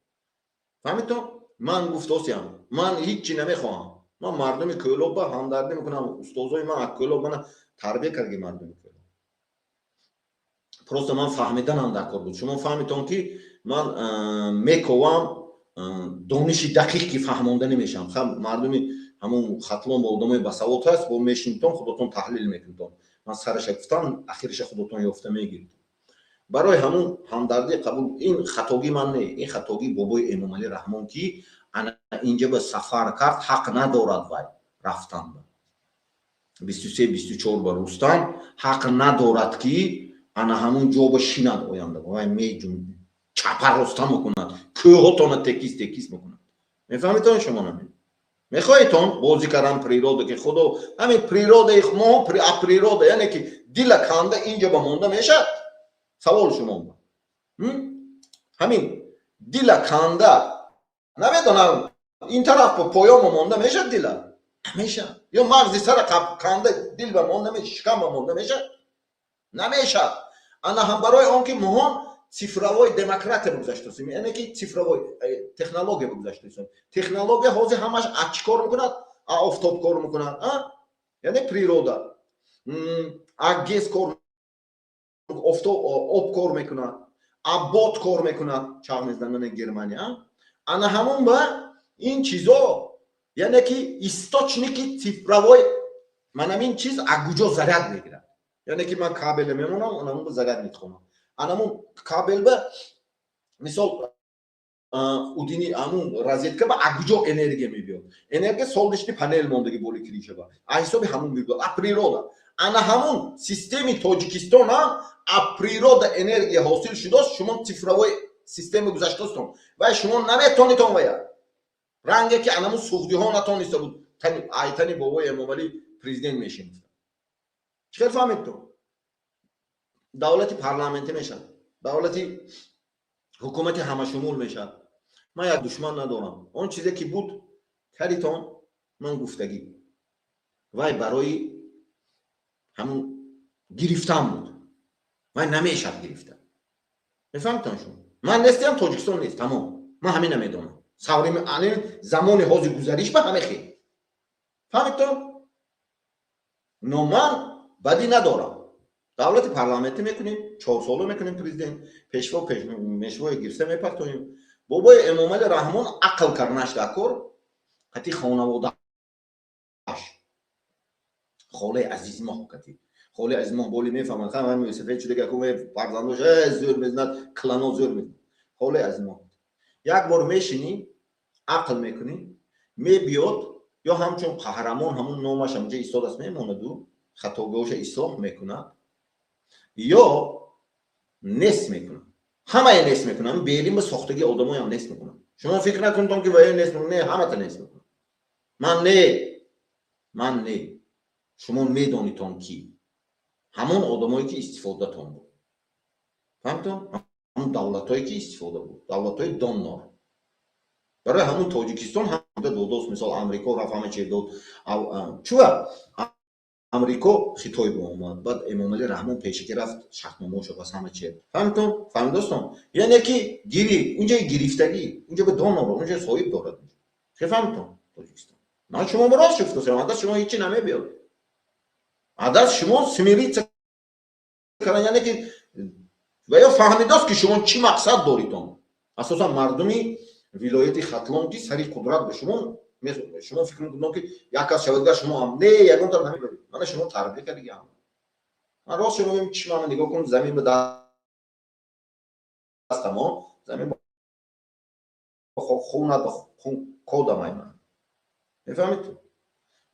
فهمیدم؟ من گفتم من هیچی نمیخوام من مردم کلوب با همدردی میکنم استادای من کلوب من تربیت کردم مردم کلوب پروست من فهمیدن هم در کار بود. شما فهمیدون که من میکوام دانشی دقیقی فهمونده نمیشم خب مردمی همون خطلون با آدمای بساوت هست با میشینتون خودتون تحلیل میکنتون من سرش گفتم اخیرش خودتون یافته میگیرید برای همون همدردی قبول این خطاگی من نه این خطاگی بابای امام علی رحمان که انا اینجا به سفر کرد حق ندارد وای رفتن 23-24 بار رستم حق ندارد که انا همون جا بشیند آینده وای میجون چپر رستم میکند کوهاتون تکیس میکند. میفهمیدون شما نمی میخوایتون بازی کردن پریروده که خدا همین پریروده ما پریروده یعنی که دل کنده اینجا به مونده میشه. سوال شما همین دل کنده نمیدونم این طرف به پایام مونده میشه دل میشه یا مغزی سر کنده دل به مونده میشه شکم به مونده میشه نمیشه. انا هم برای اون که مهم цифровой демократ بگذاشته یعنی که цифровой تکنولوژی بگذاشته تکنولوژی حوزه همش اچ کار میکند آفتاب کار میکند یعنی پریروده گیس کار آب کار میکند باد کار میکند چه میزنن گرمانیا انا همون با این چیزا یعنی که істочники цифровой من این چیز اگوجا ضرر میگیره یعنی که من کابل میمونم اونم به ضرر میخونم انمون کابل به مثال اودینی امون розетка با اگوجا انرژی میبیاد انرژی солнечный панель موندگی بولی کلیشه با حساب همون میگه پریرودا انا همون سیستم تاجیکستان هم از природа انرژی حاصل شده است. شما цифровой سیستم گذاشته است و شما نمیتونید اون ویا رنگی که انمو سعودی ها نتونسته بود آیتنی بابای امامعلی پرزیدنت میشین. چطور فهمید تو؟ دولتی پارلمانتی میشه، دولتی حکومتی همشمول میشه. من یک دشمن ندارم. اون چیزی که بود کریتون من گفتگی وای برای همون گرفتم بود. وای نمیشه گرفتم. میفهمتون شما؟ من نیستم تاجیکستان نیست. تمام. من همین نمیدونم. سواریم آن زمان حاضر گذاریش به همه خیلی. فهمیدتون؟ نو من بدی ندارم. دولت پارلمانتی میکنیم 4 ساله میکنیم پرزیدنت پیشوا میشوی گرفته میپرتونیم. بابای امامعلی رحمان عقل کرنش دکور حتی خانواده خاله عزیز ما کتی خاله عزیز ما بولی میفهمن خم همین سفید شده که کومه فرزندش زور میزنه کلانو زور میزنه خاله عزیز ما یک بار میشینی عقل میکنی میبیاد یا همچون قهرمان همون نامش همونجا ایستاد است میمونه دو خطاگاهش اصلاح میکنه یا نس میکنه همه نس میکنه بیلیم به ساختگی آدمای هم نس میکنه. شما فکر نکنید که وای نس میکنه نه همه تا نس میکنه. من نه شما میدونیتون کی همون آدمایی که استفاده تون بود. فهمتون؟ همون دولتایی که استفاده بود دولتای دونر برای همون تاجیکستان هم دو مثال آمریکا رفت همه چی داد چوه آمریکا خطای با اومد بعد امامعلی رحمان پیشی که رفت شرطنامه شد بس همه چی فهمتون؟ فهمیدستون؟ یعنی که گیری اونجا گرفتگی اونجا به دونر اونجا صاحب دارد. چه فهمتون؟ تاجیکستان من شما براش شفتم عادت شما هیچی نمیبیاد عادت شما سمیریت کردن یعنی که و یا فهمیداست که شما چی مقصد داریدون. اساسا مردمی ولایت ختلان که سری قدرت به شما فکر میکنن که یک کس شودگاه شما هم نه یکون تا نمیبرید. من شما تربیت کردیم. من راست شما ببین چی من نگاه کنم زمین به دست ما زمین با خون کد من میفهمید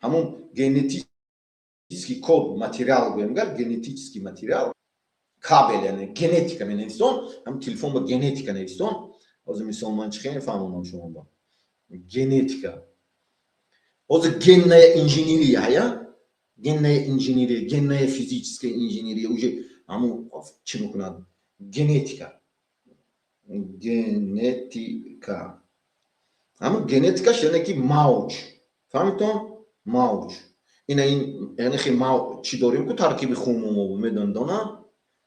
همون ژنتیکی کد ماتریال میگن ژنتیکی ماتریال کابل یعنی ژنتیکا می‌نویسن هم تلفن با ژنتیکا نویسن از مثال من چی نفهمم شما با ژنتیکا از genная инженерия یا genная инженерия genная физическая инженерия уже همون چی میکنن ژنتیکا همون ژنتیکاش یعنی که موج فهمیدون موج این یعنی که ما چی داریم که ترکیب خونمون میدونن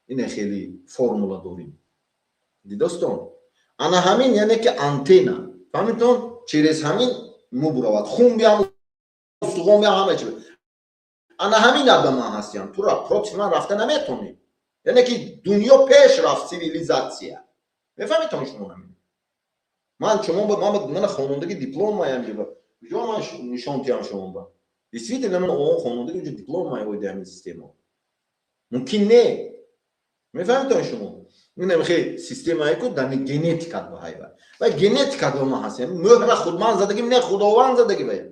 این خیلی فرمولا داریم دیدستون انا همین یعنی که آنتنا فهمیدون چیز همین مبروات خون بیام استخوان بیام همه چی انا همین آدم ها هستیم تو را پروکسیما رفته نمیتونی یعنی که دنیا پیش رفت سیویلیزاسیا میفهمیتون شما همین من خانوادگی دیپلم مایم جو من نشون تیام شما با действительно من اون خانوادگی جو دیپلم مایم در سیستم ممکن نه میفهمید شما این خیلی سیستم هایی که در ژنتیکات با هایی و ژنتیکات با ما هستیم مهر خودمان زدگی نه خداوند زدگی باید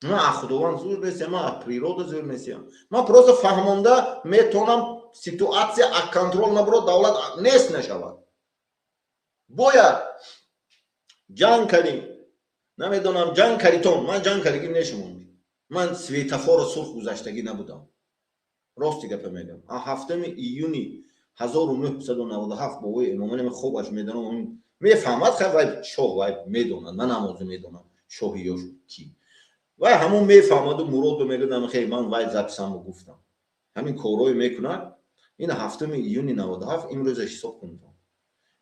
ما خداوند زور نیستیم ما природа زور نیستیم ما просто فهمونده میتونم سیتواسیا از کنترل نبرو دولت نیست نشود باید جنگ کردیم نمیدونم جنگ کردیم من جنگ کردیم نشمون من سویتافور سرخ گذاشتگی نبودم راستی گپ میگم هفتم ایونی 1997 با وی امامعلی خوبش میدونم میفهمد خیلی شاه وای میدونن من نماز میدونم شاهیاش کی و همون میفهمد و مراد میگم خیلی من وای زبسم و گفتم همین کارای میکنن این هفتم ایونی 97 امروز حساب کنم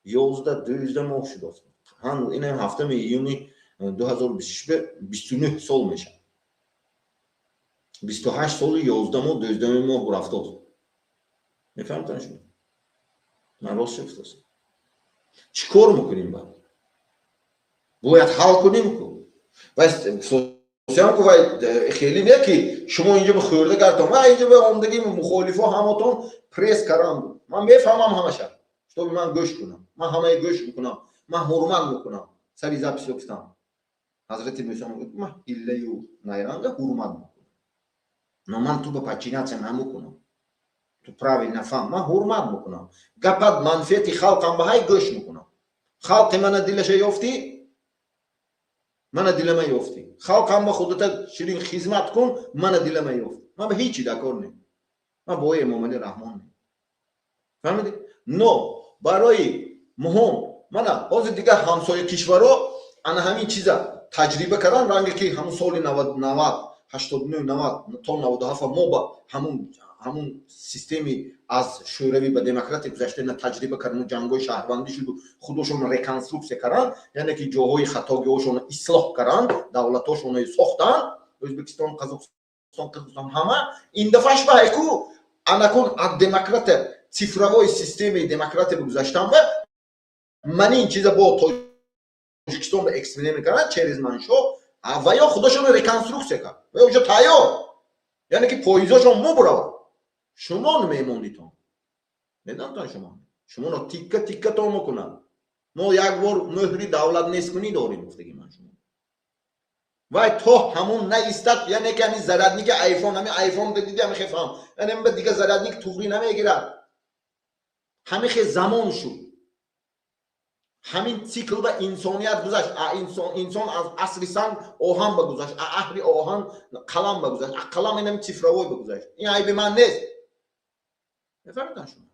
11 ماه شده است این هفتم ایونی 2029 سال میشه 28 سال 11 ماه 12 ماه رفتاد میفهمتن شما من راست شفت است چی کار میکنیم باید حل کنیم که و سوسیان که باید خیلی نه که شما اینجا به خورده کردم و اینجا به آمدگی مخالفا همتون پریس کردم من میفهمم همشه تو من گوش کنم من همه گوش میکنم من حرمت میکنم سری زبط سوکستم حضرت موسی میگه من ایله و نیرانگه حرمت میکنم но ман ту ба подчиняться намекунам. ту правильно фаҳм, ман ҳурмат мекунам. гапат манфиати халқам ба ҳай гӯш мекунам. халқи мана дилаша ёфтӣ, мана дилама ёфтӣ. халқам ба худата ширин хизмат кун, мана дилама ёфтӣ. ман ба ҳичи дакор не. ман бо Эмомалӣ Раҳмон не. фаҳмидӣ? но барои муҳим мана ҳозир дигар ҳамсоя кишваро ана ҳамин чиза таҷриба кардан, ранге ки ҳамун соли 90 89 90 то 97 мо ба ҳамун системи аз шӯравӣ ба демократи гузаштаина таҷриба кардан, ҷангҳои шаҳрвандӣ шуду, худошон реконструксия кардан, яъне ки ҷоҳои хатогиҳошон ислоҳ кардан, давлатҳошон сохтан, Ӯзбекистон, Қазоқистон, Қирғизистон ҳама ин дафъаш ба ҳайку анакун аз демократа цифровой системаи демократи гузаштан ба ман ин чиза бо Тоҷикистон ба эксперимент мекарданд через маншо ва ё худошон реконструксия кард ва ё уҷо тайёр, яъне ки поизошон мубравад. шумо мемонитон, медонтон шуморо тикка тиккатон мекунад. мо як бор мӯҳри давлат нескунӣ дорем гуфтаги ман шумо. вай то ҳамун наистад, яъне ки ҳамин зарадники айфон, ҳамин айфон диди ҳамин хефам, яъне ба дига зарадник туғри намегирад. ҳамин хе замон шуд. ҳамин цикл ба инсоният гузашт. инсон аз асри санг оҳан ба гузашт, аз аҳри оҳан қалам ба гузашт, аз қалам ин ҳамин цифровой ба гузашт. ин айби ман нест. мефаҳмидан шумо?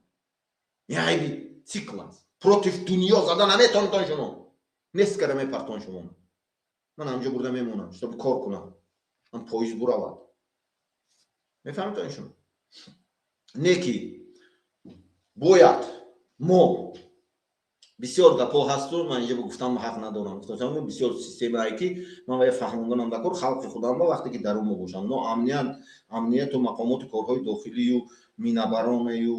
ин айби цикл аст. против дунё зада наметонитон шумо. нест кара мепартон шумо. ман ҳамҷо бурда мемонам, чтобы кор кунам. ман поиз буравад. мефаҳмидан шумо? не ки бояд мо бисёр гапҳо ҳасту, ман инҷа гуфтам ҳақ надорам. гуфтам бисёр системае ки ман вай фаҳмонданам дакор халқи худам ба вақте ки дарун бошам. но амнияту мақомоти корҳои дохилию минабаронаю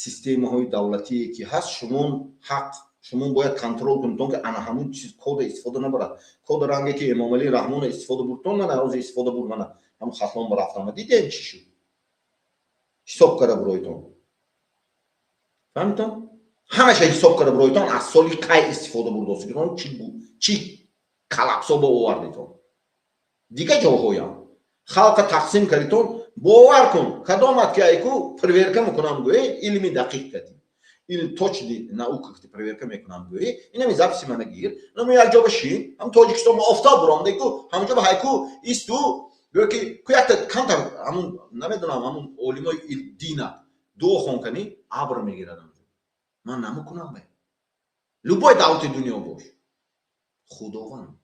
системаҳои давлатие ки ҳаст, шумо ҳақ, шумо бояд контрол кунтон ки ана ҳамун чиз кода истифода набарад. кода ранге ки Эмомалӣ Раҳмон истифода бурдтон, мана ҳозир истифода бурд, мана ҳамун хатлон барафтам. дидем чӣ шуд? ҳисоб кара буройтон. фаҳмитон? ҳамаша ҳисоб кара буройтон аз соли қай истифода бурдоситон, чӣ калапсо ба овардитон. дига ҷоҳоям халқа тақсим кардитон, бовар кун кадомат ки айку проверка мекунам гӯи илми дақиқ кати. точни наука ки проверка мекунам гӯи инами записи мана гир. нами якҷо башин, ҳам Тоҷикистон ма офтоб буромдеку, ҳамҷо ба ҳайку исту гӯи ки куякта камтар ҳамун намедонам ҳамун олимои дина дуо хон кани абр мегирад. ман намекунам бе. любой давлати дунё бош. худованд.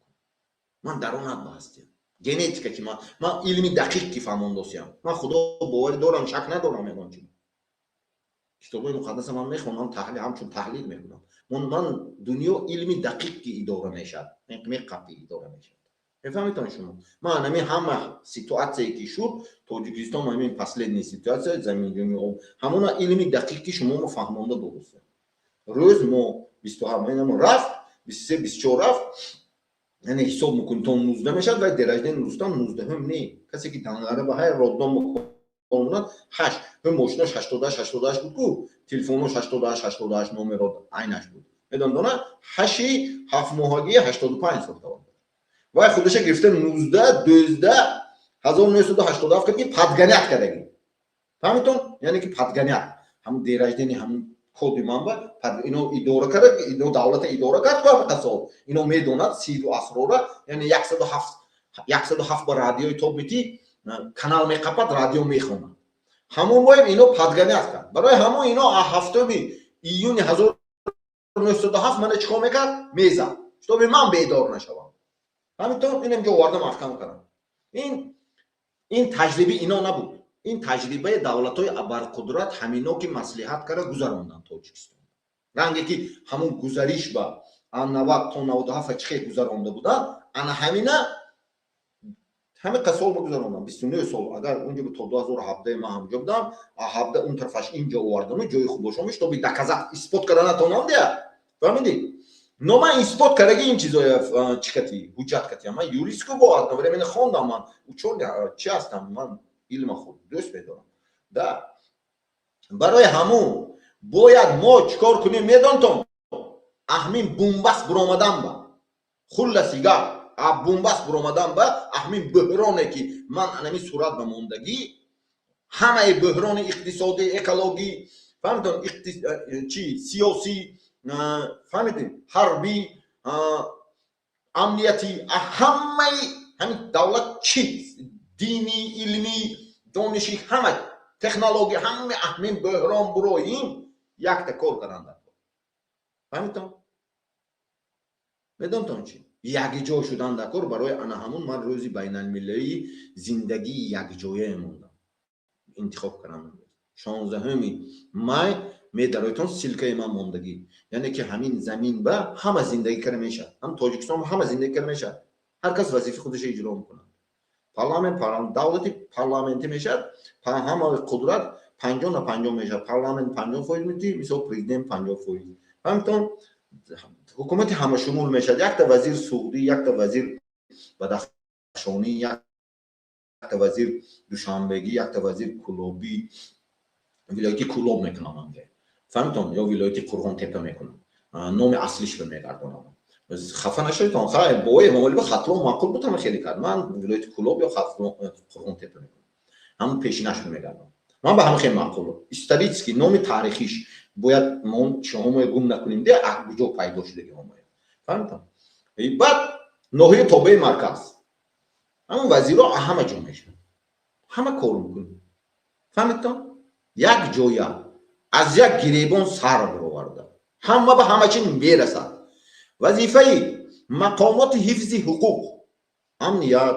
ман даронат ба ҳастем. генетика ки ман илми дақиқ ки фаҳмондосиям. ман худо боварӣ дорам, шак надорам ягон чиз. китобои муқаддаса ман мехонам, таҳлил ҳамчун таҳлил мекунам. ман дунё илми дақиқ ки идора мешавад, меқапи идора мешавад. мефаҳмитон шумо? ман ҳамин ҳама ситуатсие ки шуд, Тоҷикистон ҳамин последний ситуатсия заминҷоми об, ҳамона илми дақиқ ки шумо мо фаҳмонда дурустем. рӯз мо 27 рафт, 23 24 рафт, яъне ҳисоб мекунем то 19 мешавад, вай дераждаи рустам 19 не. касе ки дангара ба ҳай роддом мекунад 8. ҳам мошинош 88 буд ку, телефонош 88 номеро айнаш буд. медондона 8 7 моҳагӣ 85 сохта буд. вай худоша гирифта 19 12 1987 кард ки падганят кардаги. фаҳмитон? яъне ки падганят ҳам дераждаи ҳам коди манба ино идора кард, ино давлата идора кард ва қасоб. ино медонад сиру асрора, яъне 107 ба радиои тобити канал меқапад, радио мехонад. ҳамон боем ино падганят кард. барои ҳамон ино 7 июни 1907 мана чикор мекард? мезад. чтобы ман бедор нашавам. ҳамитон инам ҷо овардам аҳкам кардам. ин таҷриби ино набуд. ин таҷрибаи давлатҳои абарқудрат ҳамино ки маслиҳат карда гузарондан Тоҷикистон. ранге ки ҳамун гузариш ба 90 то 97 чӣ гузаронда буданд, ана ҳамина ҳамин қасол гузарондан 29 сол. агар унҷо то 2017 ман ҳамҷо будам, 17 он тарафаш инҷо овардам, ҷои худошон чтобы доказат, исбот карда натонам дия. фаҳмидӣ? но ман исбот кардаги ин чизоя чӣ кати ҳуҷҷат кати. ман юристку бо одновременно хондам, ман учён чӣ ҳастам, ман илма худ дӯст медорам. да барои ҳамун бояд мо чикор кунем, медонтон аҳмин бумбаст буромадан ба хулласи гап бумбаст буромадан ба аҳмин бӯҳроне ки ман анами сурат ба мондагӣ همه بحران اقتصادی، اکولوژی، فهمیدون چی سیاسی، فهمیدین حربی، امنیتی، همین دولت چی دینی، علمی، دانشی، همه تکنولوژی، همین بحران برای این یک کار کردند. فهمیدون؟ میدونتون چی؟ یک جا شدن دکار برای آن همون من روزی بین المللی زندگی یک جایه موندم انتخاب کردم. 16 مای می درایتون سیلکه من موندگی، یعنی که همین زمین با همه زندگی کرده میشه، هم تاجیکستان همه زندگی کرده میشه، هر کس وظیفه خودش اجرا میکنه. پارلمان دولتی پارلمانتی میشه، همه قدرت 50 تا 50 میشه، پارلمان 50% میدی، مثلا پرزیدنت 50%. همینطور حکومت همه شمول میشه، یک تا وزیر سعودی، یک تا وزیر بدخشانی، یک تا وزیر دوشنبگی، یک تا وزیر کلوبی، ولایتی کلوب میکنم دیگه، فهمتون؟ یا ولایتی قرغان تپه میکنم، نام اصلیش رو میگردونم. خفه نشید تا خیلی بوی مالی به خطلون معقول بودم خیلی کرد، من ولایت کلوب یا قرغان تپه میکنم، همون پیشینش رو میگردم. من به همه خیلی معقوله. استادیتسکی نام تاریخیش باید ما شما گم نکنیم ده کجا پیدا شده که ما فهمتم. بعد ناحیه تابع مرکز همون وزیرا همه جا میشن، همه کار میکنن، فهمیدم. یک جویا از یک گریبان سر برآورده، همه به همه چی میرسد. وظیفه مقامات حفظ حقوق، امنیت،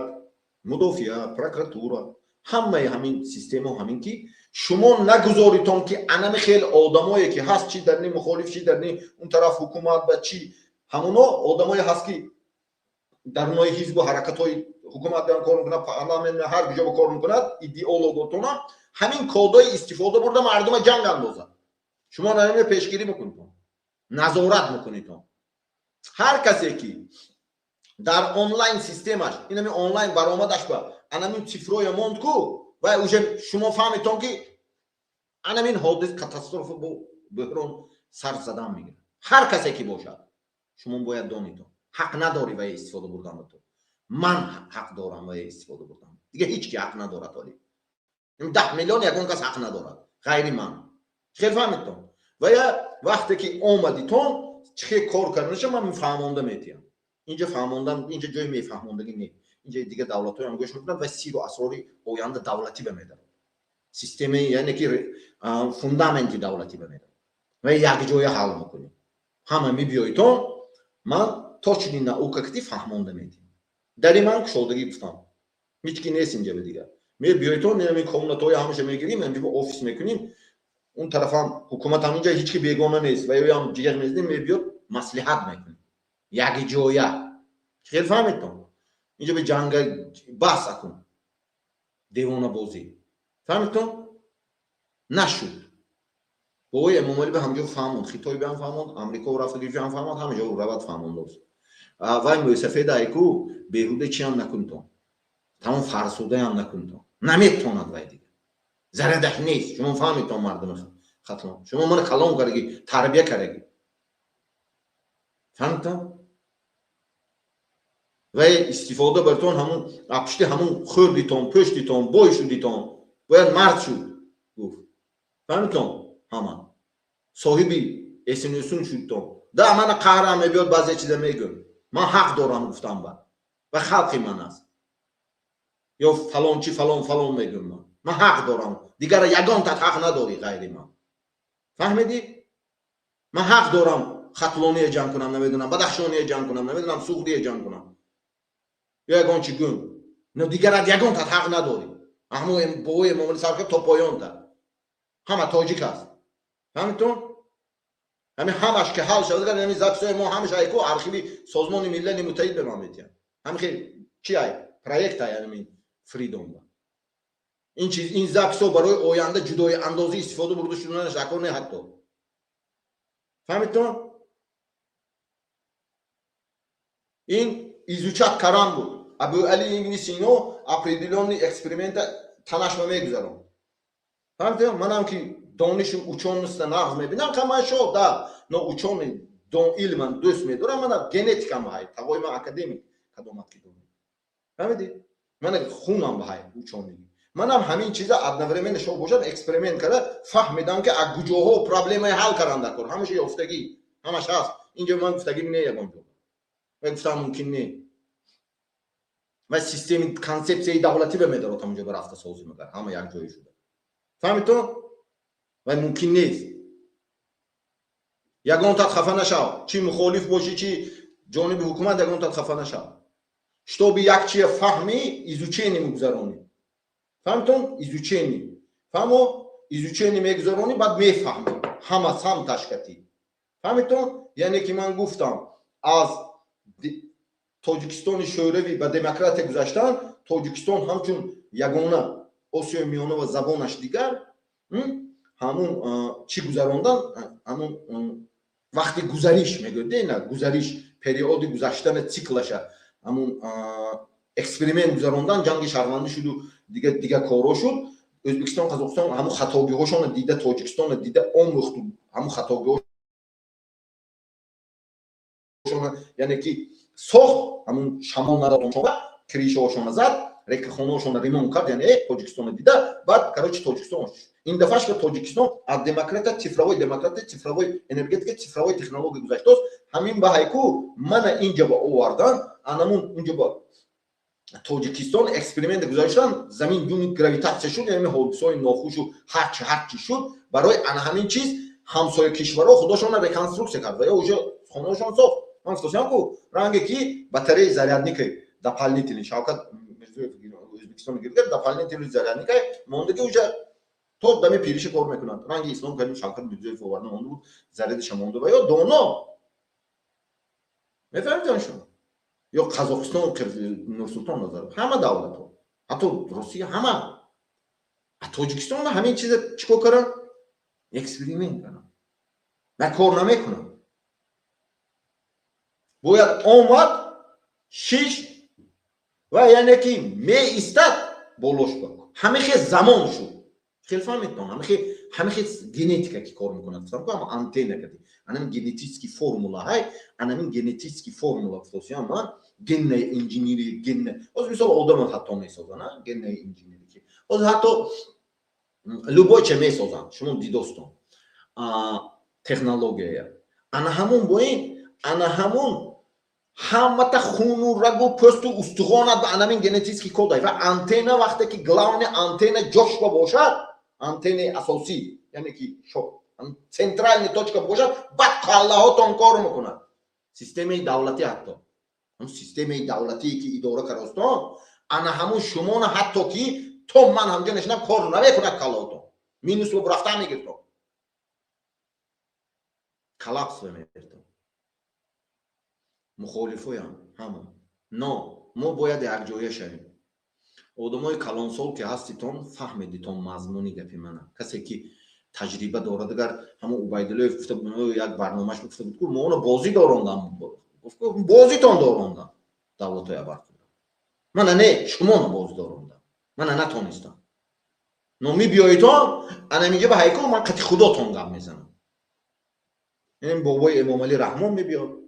مدافعه، پروکراتورا، همه همین سیستم و همین که شما نگذاریتون که انم خیلی آدمایی که هست، چی در نی مخالف، چی در نی اون طرف حکومت و چی، همونا آدمایی هست که در نوع حزب و حرکت های حکومت دارن کار میکنن، پارلمان هر کجا کار میکنن، ایدئولوژیتون همین کودای استفاده برده مردم جنگ اندازن. شما نمیشه پیشگیری میکنید، نظارت میکنید. هر کسی که در آنلاین سیستمش این همین آنلاین برآمدش با انامین цифрой موند کو و اوج شما فهمیتون که انامین حادث کاتاستروف با بحران سر زدن میگیره. هر کسی که باشد شما باید دانید حق نداری و استفاده بردن تو. من حق دارم و استفاده بردم، دیگه هیچ کی حق نداره. ولی 10 میلیون یگان کس حق نداره غیر من. خیلی فهمیدتون؟ و یا وقتی که اومدیتون چه کار کردنش من میفهمونده میتیم. اینجا فهموندن، اینجا جای میفهموندگی نیست. اینجا دیگه دولت‌ها هم گوش میکنن و سیر و اسرار آینده دولتی بمیدن. سیستم یعنی که فوندامنت دولتی بمیدن و یک جای حل میکنیم. همه میبیایتون من تا چنین نه اوکاکتی فهمونده میتیم. در من کشادگی گفتم هیچ کی نیست اینجا دیگه. میبیایتون نمی کموناتوی همیشه میگیریم، اینجا آفیس میکنیم، اون طرف هم حکومت هم اینجا هیچ کی بیگانه نیست و یا هم جیگر میزنیم میبیاد مصلحت میکنیم یک جایه. خیلی فهمیدتون؟ اینجا به جنگ بحث کن دیوانه بازی، فهمیدتون؟ نشد. بوی امامالی به همجا فهموند، خیتای به هم فهموند، امریکا و رفت دیجا هم فهموند، همه جا رو روید فهموند دوست. وای موسفه دایکو بیهوده چی هم نکنتون، تمام فرسوده هم نکنتون، نمیتوند وای دیگه زردش نیست. شما فهمیدتون مردم خطلان، شما من کلام کردگی، تربیه کردگی، فهمیدتون؟ و استفاده برتون همون اپشتی همون خوردیتون، پشتیتون، بای شدیتون، باید مرد شد گفت، فهمیدتون؟ همان صاحبی اسنوسون شدتون. ده من قهرم میبیاد بعضی چیزا میگم، من حق دارم گفتم و خلقی من است، یا فلان چی فلان فلان میگم، من حق دارم، دیگر یگان تت حق نداری غیر من. فهمیدی؟ من حق دارم خطلانی جنگ کنم، نمیدونم بدخشانی جنگ کنم، نمیدونم سوختی جنگ کنم، یگان چی گم نه دیگر یگان تت حق نداری. همون بوی مامل سرکه تا پایان تا همه تاجیک است، فهمیدتون؟ همش که حل شده همین زبسای ما همش ایکو ارشیوی سازمان ملل متحد به ما میتین همین خیلی چی ای پروژه ای همین فریدوم. این چیز این زبسو برای آینده جدای اندازی استفاده برده شدنش اکر نه حتی، فهمیدتون؟ این ایزوچات کاران بود. ابو علی انگلیسینو اپریدیلون اکسپریمنت تناش میگذارم، فهمیدتون؟ منم که دانش اوچون است نغز میبینم که من شو دا نه اوچون دون علم دوست میدارم، من ژنتیک هم های تقوی من اکادمیک کدومت که دونم، فهمیدی؟ من خونم های اوچونی، منم همین چیزا одновременно شو باشد اکسپریمنت کرده فهمیدم که از کجاها پرابلم حل کردن کار همش افتگی همش هست اینجا من گفتگی نه یگم و گفتم ممکن نه و سیستم کانسپت دولتی به مدارات اونجا برافته سازی میکنه همه یک جایی شده فهمی تو و ممکن نیست یگان تا خفه نشو چی مخالف باشی چی جانب حکومت یگان تا خفه نشو شتو یک چی فهمی изучение میگذرونی فهمتون изучение فهمو изучение میگذرونی بعد میفهمی همه سم تشکتی فهمیتون یعنی که من گفتم از تاجیکستان شوروی به دموکراتی گذاشتن تاجیکستان همچون یگانه آسیای میانه و زبانش دیگر همون چی گذراندن همون وقتی گذریش میگه نه گذریش پریود گذشتن سیکلش همون اکسپریمنت گذراندن جنگ شهروندی شد و دیگه کارا شد ازبکستان قزاقستان همون خطاگی‌هاشون دیده تاجیکستان دیده آموخت همون خطاگی‌هاشون یعنی که ساخت همون شمال ندارم شما کریشه‌هاشون زد رکخونه‌هاشون ریمون کرد یعنی تاجیکستان دیده بعد короче تاجیکستان این دفعه که تاجیکستان از دموکرات цифровой энергетика цифровой технология گذاشته است همین به هیکو من اینجا با آوردن انمون اونجا با تاجیکستان اکسپریمنت گذاشتن زمین یون گراویتاسیا شد یعنی حادثه‌های ناخوش و هر چی شد برای همین چیز همسایه کشورها خودشون ریکانسترکسیون کرد و یا اونجا خونه‌شون ساخت من گفتم که رنگی که باتری зарядники дополнительный Shavkat Mirziyoyev O'zbekistonga kirgan дополнительный зарядники mondagi уже تو دم پیریش کار میکنند رنگ اسلام کردیم شوکت میرزویف آورده مونده بود زردش مونده و یا دانا میفهمید شما یا قزاقستان نورسلطان نظر همه دولت ها حتی روسیه همه تاجیکستان همین چیز چیکار کردن اکسپریمنت کردن و کار نمیکنن باید آمد شش و یعنی که می ایستاد بولوش بکن همه خیلی زمان شد خیلی فهمیدم همه خیلی گنتیکا که کار میکنه فهم کنم آنتنا کردی анам генетический формула های анам генетический формула گفتم من gen انجینیری gen از مثلا آدم حتی میسازن gen انجینیری که از حتی любой چه میسازن شما دیدوستون تکنولوژی انا همون با این انا همون همه تا خون و رگ و پوست و استخوان به انامین گنتیسکی کد و آنتنا وقتی که گلاون آنتنا جوش باشد آنتنا اساسی یعنی که شو سنترال точка باشد بعد کاله ها تون کار میکنن سیستم دولتی حتی اون سیستم دولتی که اداره کردن انا همون شما حتی که تو من همجا نشنم کار نمیکنه کاله ها تو مینوس رو برافته میگیره تو کلاپس میگیره مخالفویم همه نه ما باید یک جایه شویم آدمای کلانسال که هستیتون فهمیدیتون مضمونی گپی منه کسی که تجربه دارد اگر همون عبیدالله گفته بود یک برنامه‌اش گفته بود که ما اون بازی داروندم گفت بازیتون داروندم دولت‌های عبر من نه شما بازی داروندم من نتونستم نمی بیاییتون انا میگه به هیکل من قطع خداتون گم میزنم این بابای امام علی رحمان میبیاد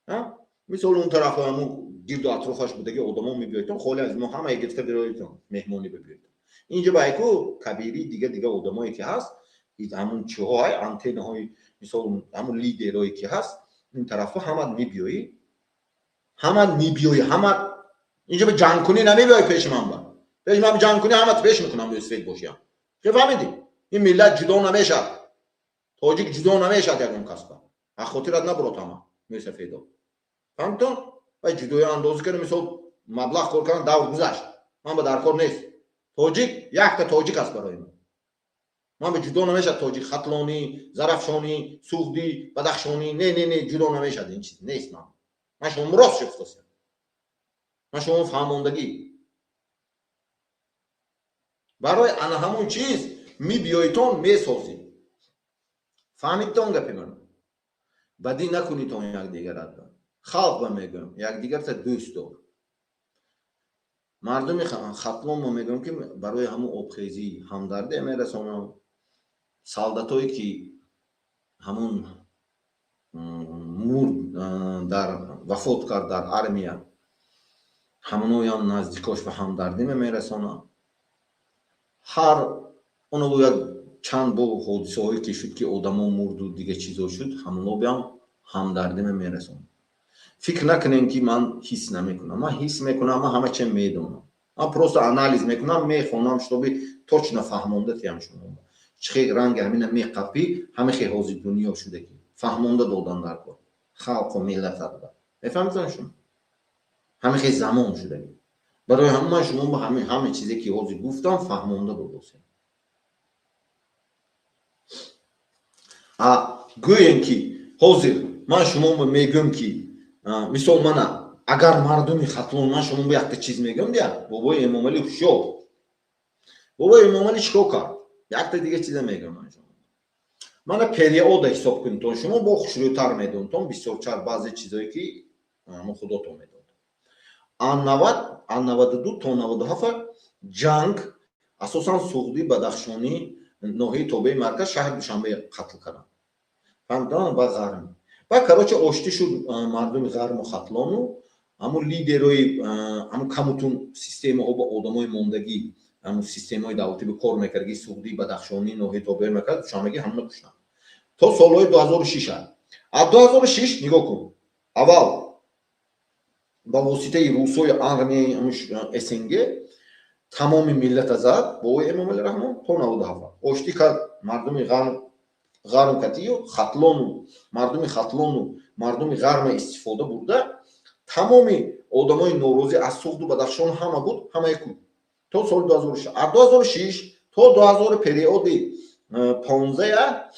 ها مثل اون طرف همون گرد و اطرافش بوده که آدما میبیایتون خالی از ما همه گرفته برایتون مهمونی ببیایتون اینجا با هیکل کبیری دیگه آدمایی که هست همون چیهای آنتن های مثل همون لیدرایی که هست این طرفا همه میبیایی همه اینجا به جنگ کنی نمیبیای پیش من پیش من جنگ کنی همه پیش میکنم به سفید باشیم که فهمیدی این ملت جدا نمیشه تاجیک جدا نمیشه یکم کسب خاطرت نبرد همه میسفیدا فهمتون و جدای اندازه کنه مثل مبلغ کار کردن دور گذشت من به درکار نیست تاجیک یک تا تاجیک است برای من به جدا نمیشه تاجیک خطلانی زرفشانی سوخدی بدخشانی نه جدا نمیشه این چیز نیست من شما راست شفتم من شما فهموندگی برای انا همون چیز می بیایتون می سازی فهمیدتون گپی من بدی نکنیتون یک دیگر را خلق با میگم یک دیگر تا دوست دار مردم خطلان ما میگم که برای همون آبخیزی همدرده میرسونم سالداتایی که همون مرد در وفات کرد در ارمیا همونو یا نزدیکاش به همدردی میرسونم ҳар оно як чанд бо ҳодисаҳое ки шуд ки одамо мурду дига чизо шуд ҳамоно биам ҳамдардиме мерасонам. фикр накунем ки ман ҳис намекунам. Ман ҳис мекунам, ман ҳама чем медонам. Ман просто анализ мекунам, мехонам, штоби точно фаҳмонда тиям шумо. чӣ хел ранги ҳамина меқапӣ ҳама хел ҳозир дунё шуда ки фаҳмонда додан дар кор. халқу миллат дада. мефаҳмед шумо? ҳама хел замон шуда ки барои ҳама шумо ба ҳама чизе ки ҳозир гуфтам фаҳмонда додосем. гӯем ки ҳозир ман шумо мегӯм ки мисол мана агар мардуми хатлон ман шумо якта чиз мегӯм дия бобои Эмомалӣ ҳушёр. бобои Эмомалӣ чикор кард? якта дига чиза мегӯм ман шумо. мана периода ҳисоб кунтон шумо бо хушрӯтар медонтон бисёрчар баъзе чизое ки худотон медонад. Ан 92 то 97 ҷанг асосан Суғдӣ Бадахшонӣ ноҳияи тобеи марказ шаҳри Душанбе қатл карданд. фаҳмидан ба ғарм. Ба кароче ошти шуд мардуми ғарму хатлону ҳамун лидерои ҳамун камутун системаҳо ба одамои мондагӣ ҳамун системаҳои давлатӣ бо кор мекардаги Суғдӣ Бадахшонӣ ноҳияи тобеи марказ Душанбеги ҳамуна куштанд. То солҳои 2006 аз 2006 нигоҳ кун. аввал ба воситаи рӯсои армияи СНГ тамоми миллата зад бобои Эмомалӣ Раҳмон то 97 ошти кард мардуми ғарм катию хатлону мардуми ғарма истифода бурда тамоми одамои норозӣ аз Суғду Бадахшон ҳама буд ҳамаи куд то соли 2006 аз 2006 то 2000 периоди 15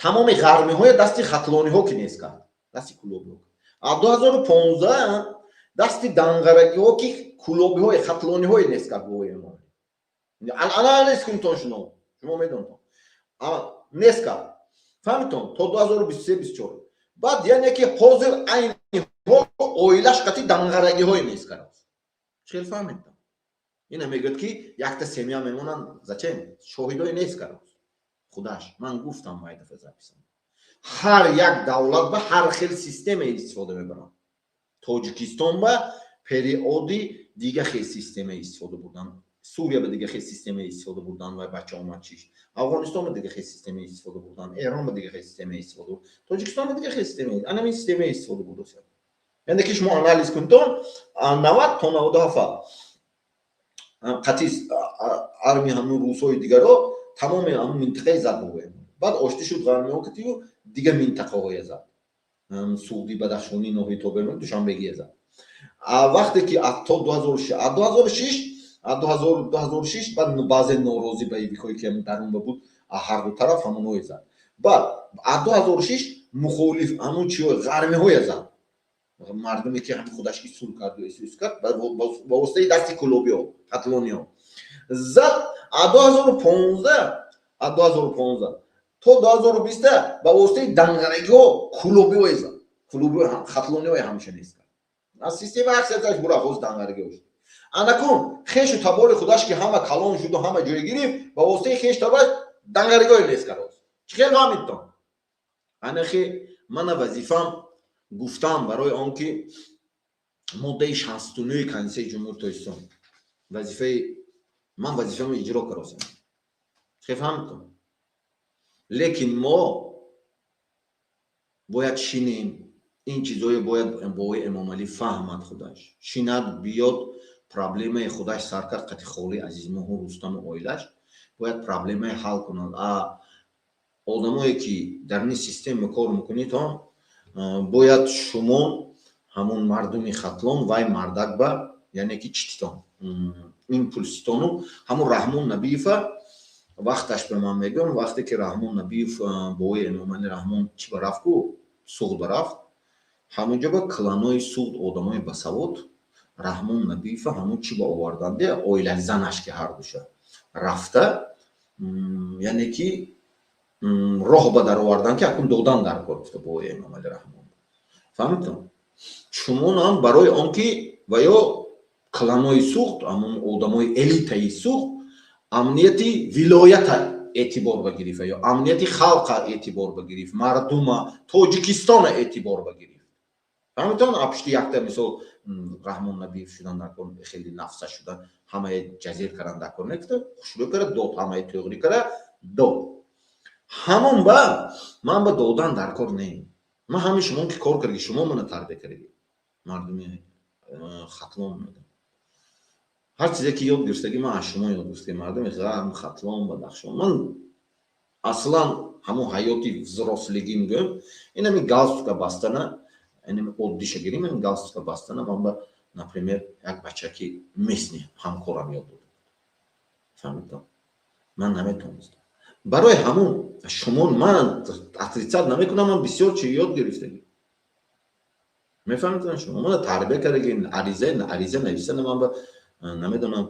тамоми ғармиҳоя дасти хатлониҳо ки нест кард дасти кулобиҳо. аз 2015 дасти данғарагиҳо ки кулобиҳои хатлониҳои нест кард бобои Эмомалӣ. анализ кунтон шумо медонтон нест кард. фаҳмитон то 2023-24 баъд яъне ки ҳозир айни ҳол оилаш қати данғарагиҳои нест кард. чӣ хел фаҳмидам? ина мегӯяд ки якта семья мемонанд зачем шоҳидои нест кард. худаш ман гуфтам ҳай дафъа записам. ҳар як давлат ба ҳар хел системаи истифода мебаранд. Тоҷикистон ба периоди дига хел системаи истифода бурдан. Сурия ба дига хел системаи истифода бурдан ва бача омад чиш. Афғонистон ба дига хел системаи истифода бурдан. Эрон ба дига хел системаи истифода бурдан. Тоҷикистон ба дига хел системаи. Анами системаи истифода бурдан. Яъне ки шумо анализ кунтон 90 то 97 қатис арми ҳамун рӯсои дигаро тамоми ҳамун минтақаи зад бовем. баъд ошти шуд ғармиҳо катию дига минтақаҳоя зад. Суғдӣ Бадахшонӣ ноҳияи тобеи Душанбеги зад. вақте ки то 2006 баъд баъзе норозӣ боевикҳое ки дарун ба буд ҳар ду тараф ҳамонои зад. баъд аз 2006 мухолиф ҳамун чиҳо ғармиҳоя зад. мардуме ки ҳам худаш исул карду ба воситаи дасти кулобиҳо хатлониҳо зад. аз 2015 то 2020 ба воситаи данғарагиҳо кулобиҳои зад. кулобиҳои хатлониҳои ҳамеша нест кард. аз система аксияташ бура ҳоз данғарагиҳо шуд. анакун хешу табори худаш ки ҳама калон шуду ҳама ҷой гирифт ба воситаи хеш табораш данғарагиҳои нест кард. чӣ хел фаҳмидтон? анахи мана вазифам гуфтам барои он ки моддаи 69 Конституцияи Ҷумҳурии Тоҷикистон вазифаи иҷро кардам. чӣ хел фаҳмидтон? лекин мо бояд шинем ин чизое бояд бобои Эмомалӣ фаҳмад худаш шинад биёд проблемаи худаш сар кард қати холи азизмоҳо Рустаму оилаш бояд проблемаи ҳал кунад. одамое ки дар ин система кор мекунед бояд шумо ҳамун мардуми хатлон вай мардакба яъне ки чититон импулситону ҳамун Раҳмон Набиева вақташ ба ман мегӯям вақте ки Раҳмон Набиев бобои Эмомалӣ Раҳмон чӣ ба рафт гуфт Суғд ба рафт ҳамунҷо ба кланои Суғд одамои басавод Раҳмон Набиева ҳамун чӣ ба оварданде оилаи занаш ки ҳар душа рафта яъне ки роҳ ба даровардан ки акун додан дар кор гуфта бобои Эмомалӣ Раҳмон. фаҳмидтон? чунонам барои он ки ва ё кланои Суғд ҳамун одамои элитаи Суғд амнияти вилоята эътибор ба гирифт ё амнияти халқа эътибор ба гирифт мардума Тоҷикистона эътибор ба гирифт. фаҳмидтон? пишти якта мисол раҳмон набиев шудан дар кор хеле нафса шудан ҳамаи ҷазир кардан дар кор некарда хушрӯ кара дод ҳамаи туғри кара дод ҳамон ба ман ба додан дар кор не ман ҳами шумо ки кор карди шумо мана тарбия карди мардуми хатлон меда ҳар чизе ки ёд гирифтагӣ ман аз шумо ёд гирифтагӣ мардуми ғарб хатлон бадахшон ман аслан ҳамон ҳаёти взрослигӣ мегӯям инами галстука бастана инами оддиша гирӣ ман галстука бастана ман ба например як бачаки местни ҳамкорам ёд дод фаҳмидам ман наметонистам барои ҳамон шумо ман отрицат намекунам ман бисёр чи ёд гирифтагӣ мефаҳмидам шумо мана тарбия кардаги ариза нависана ман ба намедонам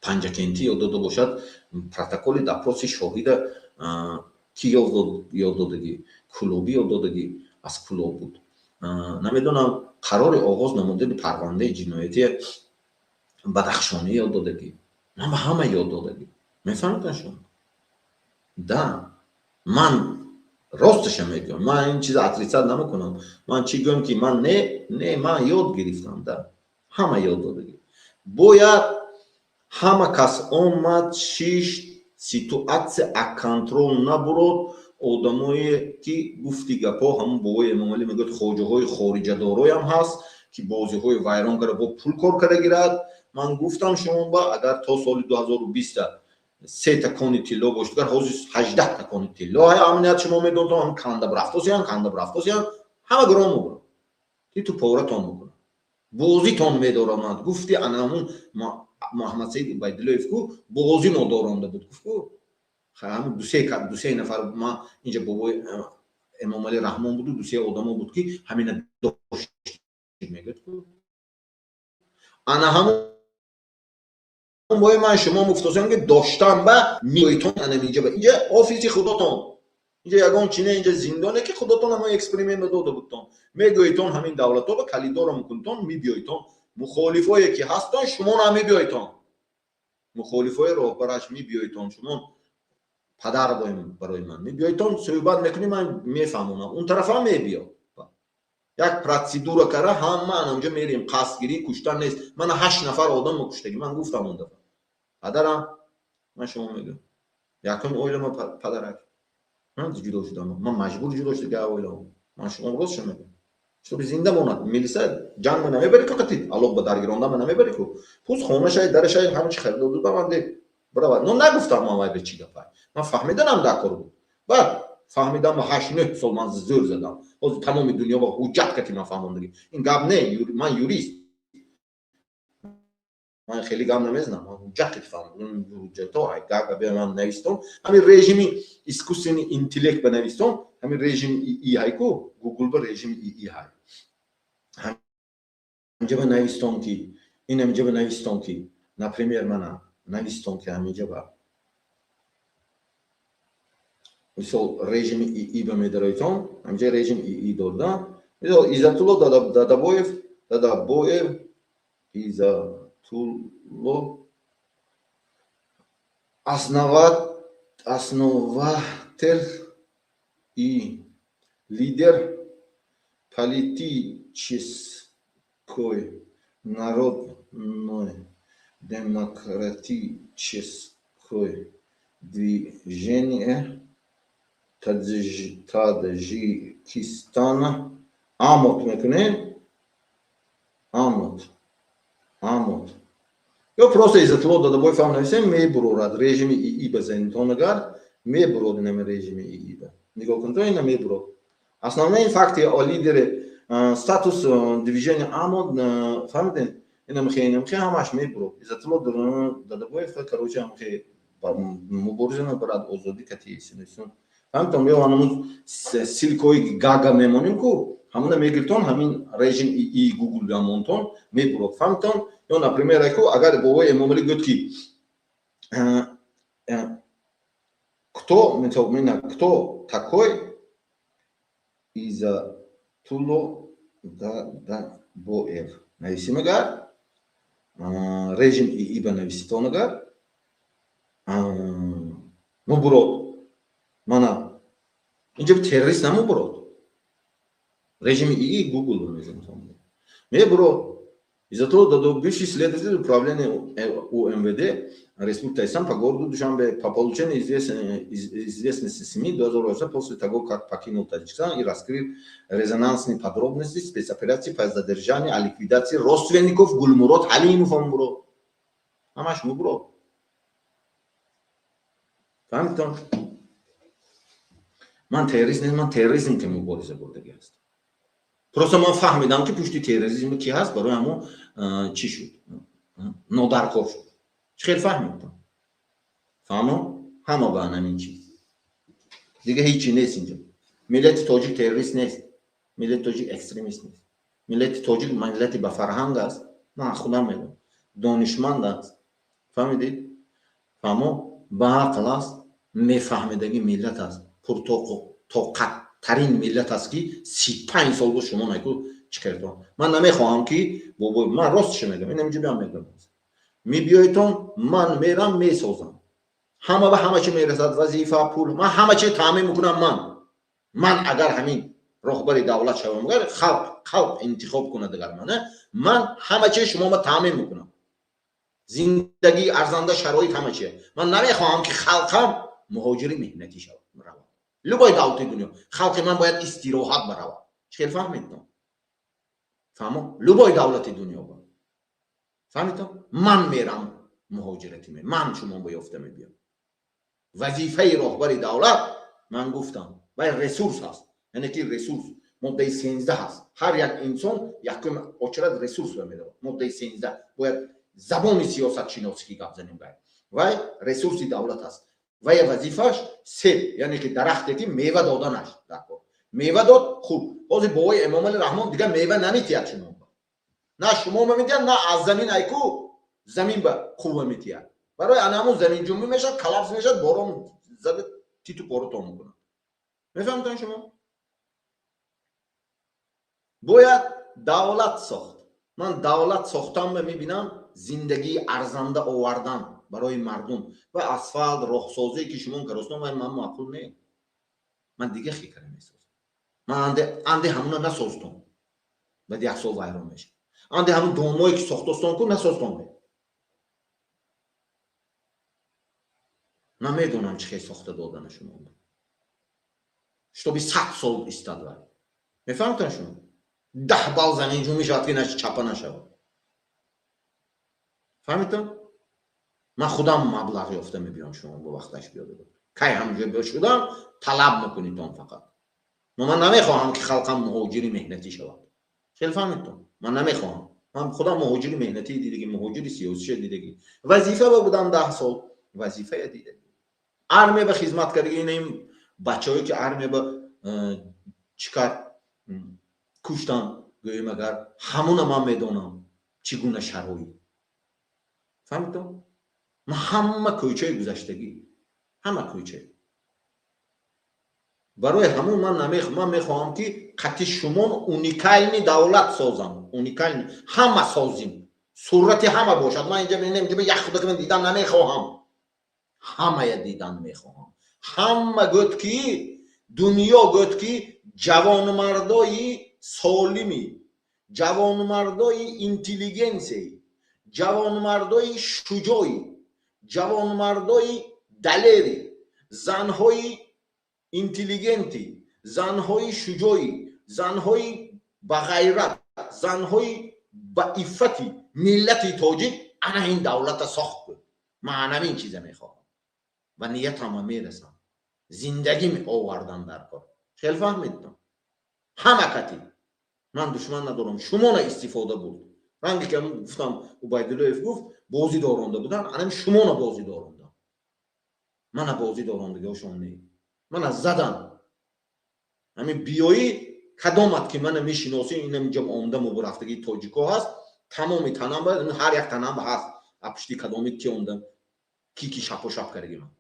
панҷакентӣ ёд дода бошад протоколи допроси шоҳида ки ёд додагӣ кулобӣ ёд додагӣ аз кулоб буд намедонам қарори оғоз намудани парвандаи ҷиноятии бадахшонӣ ёд додагӣ ман ба ҳама ёд додагӣ мефаҳмидам шумо да ман росташа мегӯям ман ин чиза отрицат намекунам ман чӣ гӯям ки ман не ман ёд гирифтам да ҳама ёд додагӣ бояд ҳама кас омад шиш ситуатсия аконтрол набурод одамое ки гуфти гапҳо ҳамон бобои эмомалӣ мегӯяд хоҷаҳои хориҷадороям ҳаст ки бозиҳои вайрон кара бо пул кор кара гирад ман гуфтам шумо ба агар то соли 2020 3 кони тилло бошдагар ҳозир 18 кони тилло амният шумо медонтон ҳам кандабрафтосиям ҳама гиром мебурам титу повратон мекунам бозитон медорамад гуфти анамун муҳаммад саиди байдиллоев ку бози нодоронда буд гуфтку ҳамун дусе нафар ман инҷа бобои эмомалӣ раҳмон буду дусе одамо буд ки ҳамина дошт мегӯядку ана ҳамун бои ман шумо муфтосиям ки доштам ба миёитон анаминҷа ба инҷа офиси худотон инҷа ягон чине инҷа зиндоне ки худотон ҳама эксперимент дода будтон мегӯитон ҳамин давлатҳо калидоро мекунтон мебиёитон мухолифое ки ҳастон шумо нам мебиёитон мухолифои роҳбараш мебиёитон шумо падар барои ман мебиёитон суҳбат мекунӣ ман мефаҳмонам он тарафа мебиё як протседура кара ҳама анҷа мерем қасдгирӣ куштан нест мана 8 нафар одам куштагӣ ман гуфтам он дафъа падарам ман шумо мегӯям якум оилама падарак ман ҷудо шудам ман маҷбур ҷудо шуда оилам ман шумо рост шумо мегӯям чтобы зинда монад милиса ҷанг намебари ку қатӣ алоқ ба даргиронда намебари ку пус хонашай дарашай ҳама чи харидо ду ба ман де брава но нагуфтам ман вай бе чи гапа ман фаҳмиданам дакор буд баъд фаҳмидам 8-9 сол ман зӯр задам ҳозир тамоми дунё ба ҳуҷҷат кати ман фаҳмондагӣ ин гап не ман юрист ман хеле гап намезанам ман ҳуҷҷат кати фаҳмондам ҳуҷҷато ай гап бе ман навистон ҳамин режими искусственный интеллект ба навистон ҳамин режими ии ҳайку гугл ба режими ии ҳай ҳаминҷа ба навистон ки ин ҳаминҷа ба навистон ки например мана навистон ки ҳаминҷа ба мисол режими ии ба медароитон ҳаминҷа режими ии додам мисол иззатулло дадабоев иззатулло основатель и лидер политической народной демократической движения Таджикистана амод мекунем амод ё просто иззатулло дадабоев ҳам нависем мебурорад режими ии ба занитон агар мебурод инами режими ии ба нигоҳ кунтон ина мебурод основные факти о лидере статус движения амод фаҳмидем инамхе ҳамаш мебурод иззатулло дадабоев короче ҳамхе мубориза мебарад озодӣ кати синистон ҳамтон ё ҳанамуз силкои гага мемонем ку ҳамона мегиртон ҳамин режим ии гугл ямонтон мебурод фаҳмтон ё например айку агар бобои эмомалӣ гӯд ки кто такой иззатулло дадабоев нависим агар режим ии ба нависитон агар мубурод мана инҷа террорист намубурод Режим ИИ Google мезем. Ме бро, из-за того, что бывший следователь управления УМВД Республики Татарстан по городу Душанбе по получению известности СМИ 2008 после того, как покинул Таджикистан и раскрыл резонансные подробности спецоперации по задержанию и ликвидации родственников Гульмурод Халимов, бро. Амаш му, бро. Фамитон? Ман терроризм ки мубориза бурдаги аст. Просто ман фаҳмидам ки пушти терроризм ки ҳаст барои ҳамон чӣ шуд? Нодаркор шуд. Чӣ хел фаҳмидам? Фаҳмо? Ҳама ба ҳамин чиз. Дига ҳечи нест инҷо. Миллати тоҷик террорист нест. Миллати тоҷик экстремист нест. Миллати тоҷик миллати ба фарҳанг аст. Ман худам мегӯям. Донишманд аст. Фаҳмидед? фаҳмо? Ба ақл аст. Мефаҳмидаги миллат аст. Пуртоқаттарин миллат аст ки 35 сол буд шумо найку чӣ кардон. Ман намехоҳам ки бобо ман ростше мегӯям. Инам ҷибиам мегӯям. Мебиёитон ман мерам месозам. ҳама ба ҳама чӣ мерасад, вазифа, пул, ман ҳама чӣ таъмин мекунам ман агар ҳамин роҳбари давлат шавам, агар халқ интихоб кунад агар ман ҳама чӣ шуморо таъмин мекунам. Зиндагии арзанда шароит ҳама чӣ. Ман намехоҳам ки халқам муҳоҷири меҳнатӣ шавад. Любой давлати дунё халқи ман бояд истироҳат баравад. Чӣ хел фаҳмидам? фаҳмо? Любой давлати дунё ба. фаҳмидам? Ман мерам муҳоҷирати мекунам. Ман шуморо ёфта мебиём. вазифаи роҳбари давлат ман гуфтам вай ресурс ҳаст. яъне ки ресурс моддаи 13 ҳаст. ҳар як инсон якум очрад ресурс медавад. моддаи 13 бояд забони сиёсатшиносӣ ки гап занем гай. вай ресурси давлат ҳаст. вай вазифаш себ, яъне ки дарахте ки мева доданаш дакор. мева дод, хуб. ҳозир бовои Эмомали Раҳмон дига мева намитиҳад шумо. на шумо мемитиҳад, на аз замин айку замин ба қувва метиҳад. барои анамун заминҷунбӣ мешавад, коллапс мешавад, борон зада титу поротон мекунад. мефаҳмидон шумо? бояд давлат сохт. ман давлат сохтанро мебинам зиндагии арзанда овардан барои мардум ва асфалт роҳсозие ки шумо каростон ва ман маъқул не. ман дига фикр месозам. ман анде ҳамуна насоздам. баъди 1 сол вайрон мешавад. анде ҳамун домое ки сохтостон ку насоздам. ман медонам чӣ хел сохта додана шумо. штоби 100 сол истад вай. мефаҳмтан шумо? 10 бал заминҷун мешавад ки чапа нашавад. фаҳмидам? ман худам маблағ ёфта мебиём шумо бо вақташ биёда. кай ҳамҷо шудам талаб мекунед он фақат. но ман намехоҳам ки халқам муҳоҷири меҳнатӣ шавад. хел фаҳмидам? ман намехоҳам. ман худам муҳоҷири меҳнатӣ дидагӣ, муҳоҷири сиёсӣ дидагӣ. вазифа будам 10 сол. вазифа дидагӣ. армия ба хизмат кардагӣ. ин бачаҳое ки армия ба чӣ кард куштан гӯем агар ҳамуна ман медонам чӣ гуна шароит. фаҳмидам? ман ҳама кӯчаи гузаштагӣ, ҳама кӯча. барои ҳамон ман мехоҳам ки қати шумон уникальни давлат созам. уникальни ҳама созим. сурати ҳама бошад. ман инҷа менем як худакам дидан намехоҳам. ҳамая дидан мехоҳам. ҳама гӯд ки дунё гӯд ки ҷавонмардои солими, ҷавонмардои интеллигенсияи, ҷавонмардои шуҷои, ҷавонмардои далери, занҳои интеллигенти, занҳои шуҷои, занҳои бағайрат, занҳои баиффати миллати тоҷик ана ин давлата сохт куд. ман ҳамин чиза мехоҳам ва ниятама мерасам. зиндагӣ овардан дар кор. хел фаҳмидам? ҳама кати. ман душман надорам. шумона истифода буд. ранге ки гуфтам Убайдуллоев гуфт бозӣ доронда будан, анам шумона бозӣ доронда. мана бозӣ дорондагиҳошон не. мана задам. ҳамин биёӣ кадомат ки мана мешиносӣ, инам ҷаб омда мубарафтагии тоҷико ҳаст. тамоми танам ба ҳар як танам ҳаст. апушти кадоми ки ондам ки шапошап кардаги ман.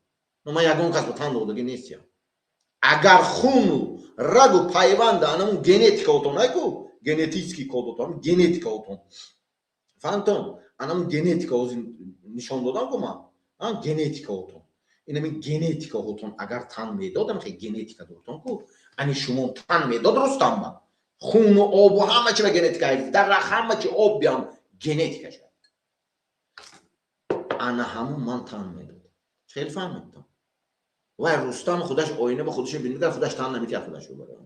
но ман ягон кас ба тан додагӣ нестям. агар хуну рагу пайванда анамун генетикаотон айку генетический кодотон генетикаотон фантон анамун генетика ҳозир нишон додам ку ман генетикаотон инамин генетикаотон агар тан медодам хе генетика додтон ку ани шумо тан медод рустам ба خون و آب و همه چی به ژنتیک حفظ در همه چی آب بیام ژنتیکش انا همون من تن میداد خیلی فهمیدم و رستم خودش آینه به خودش بینید در خودش تن نمیتونه خودش رو بره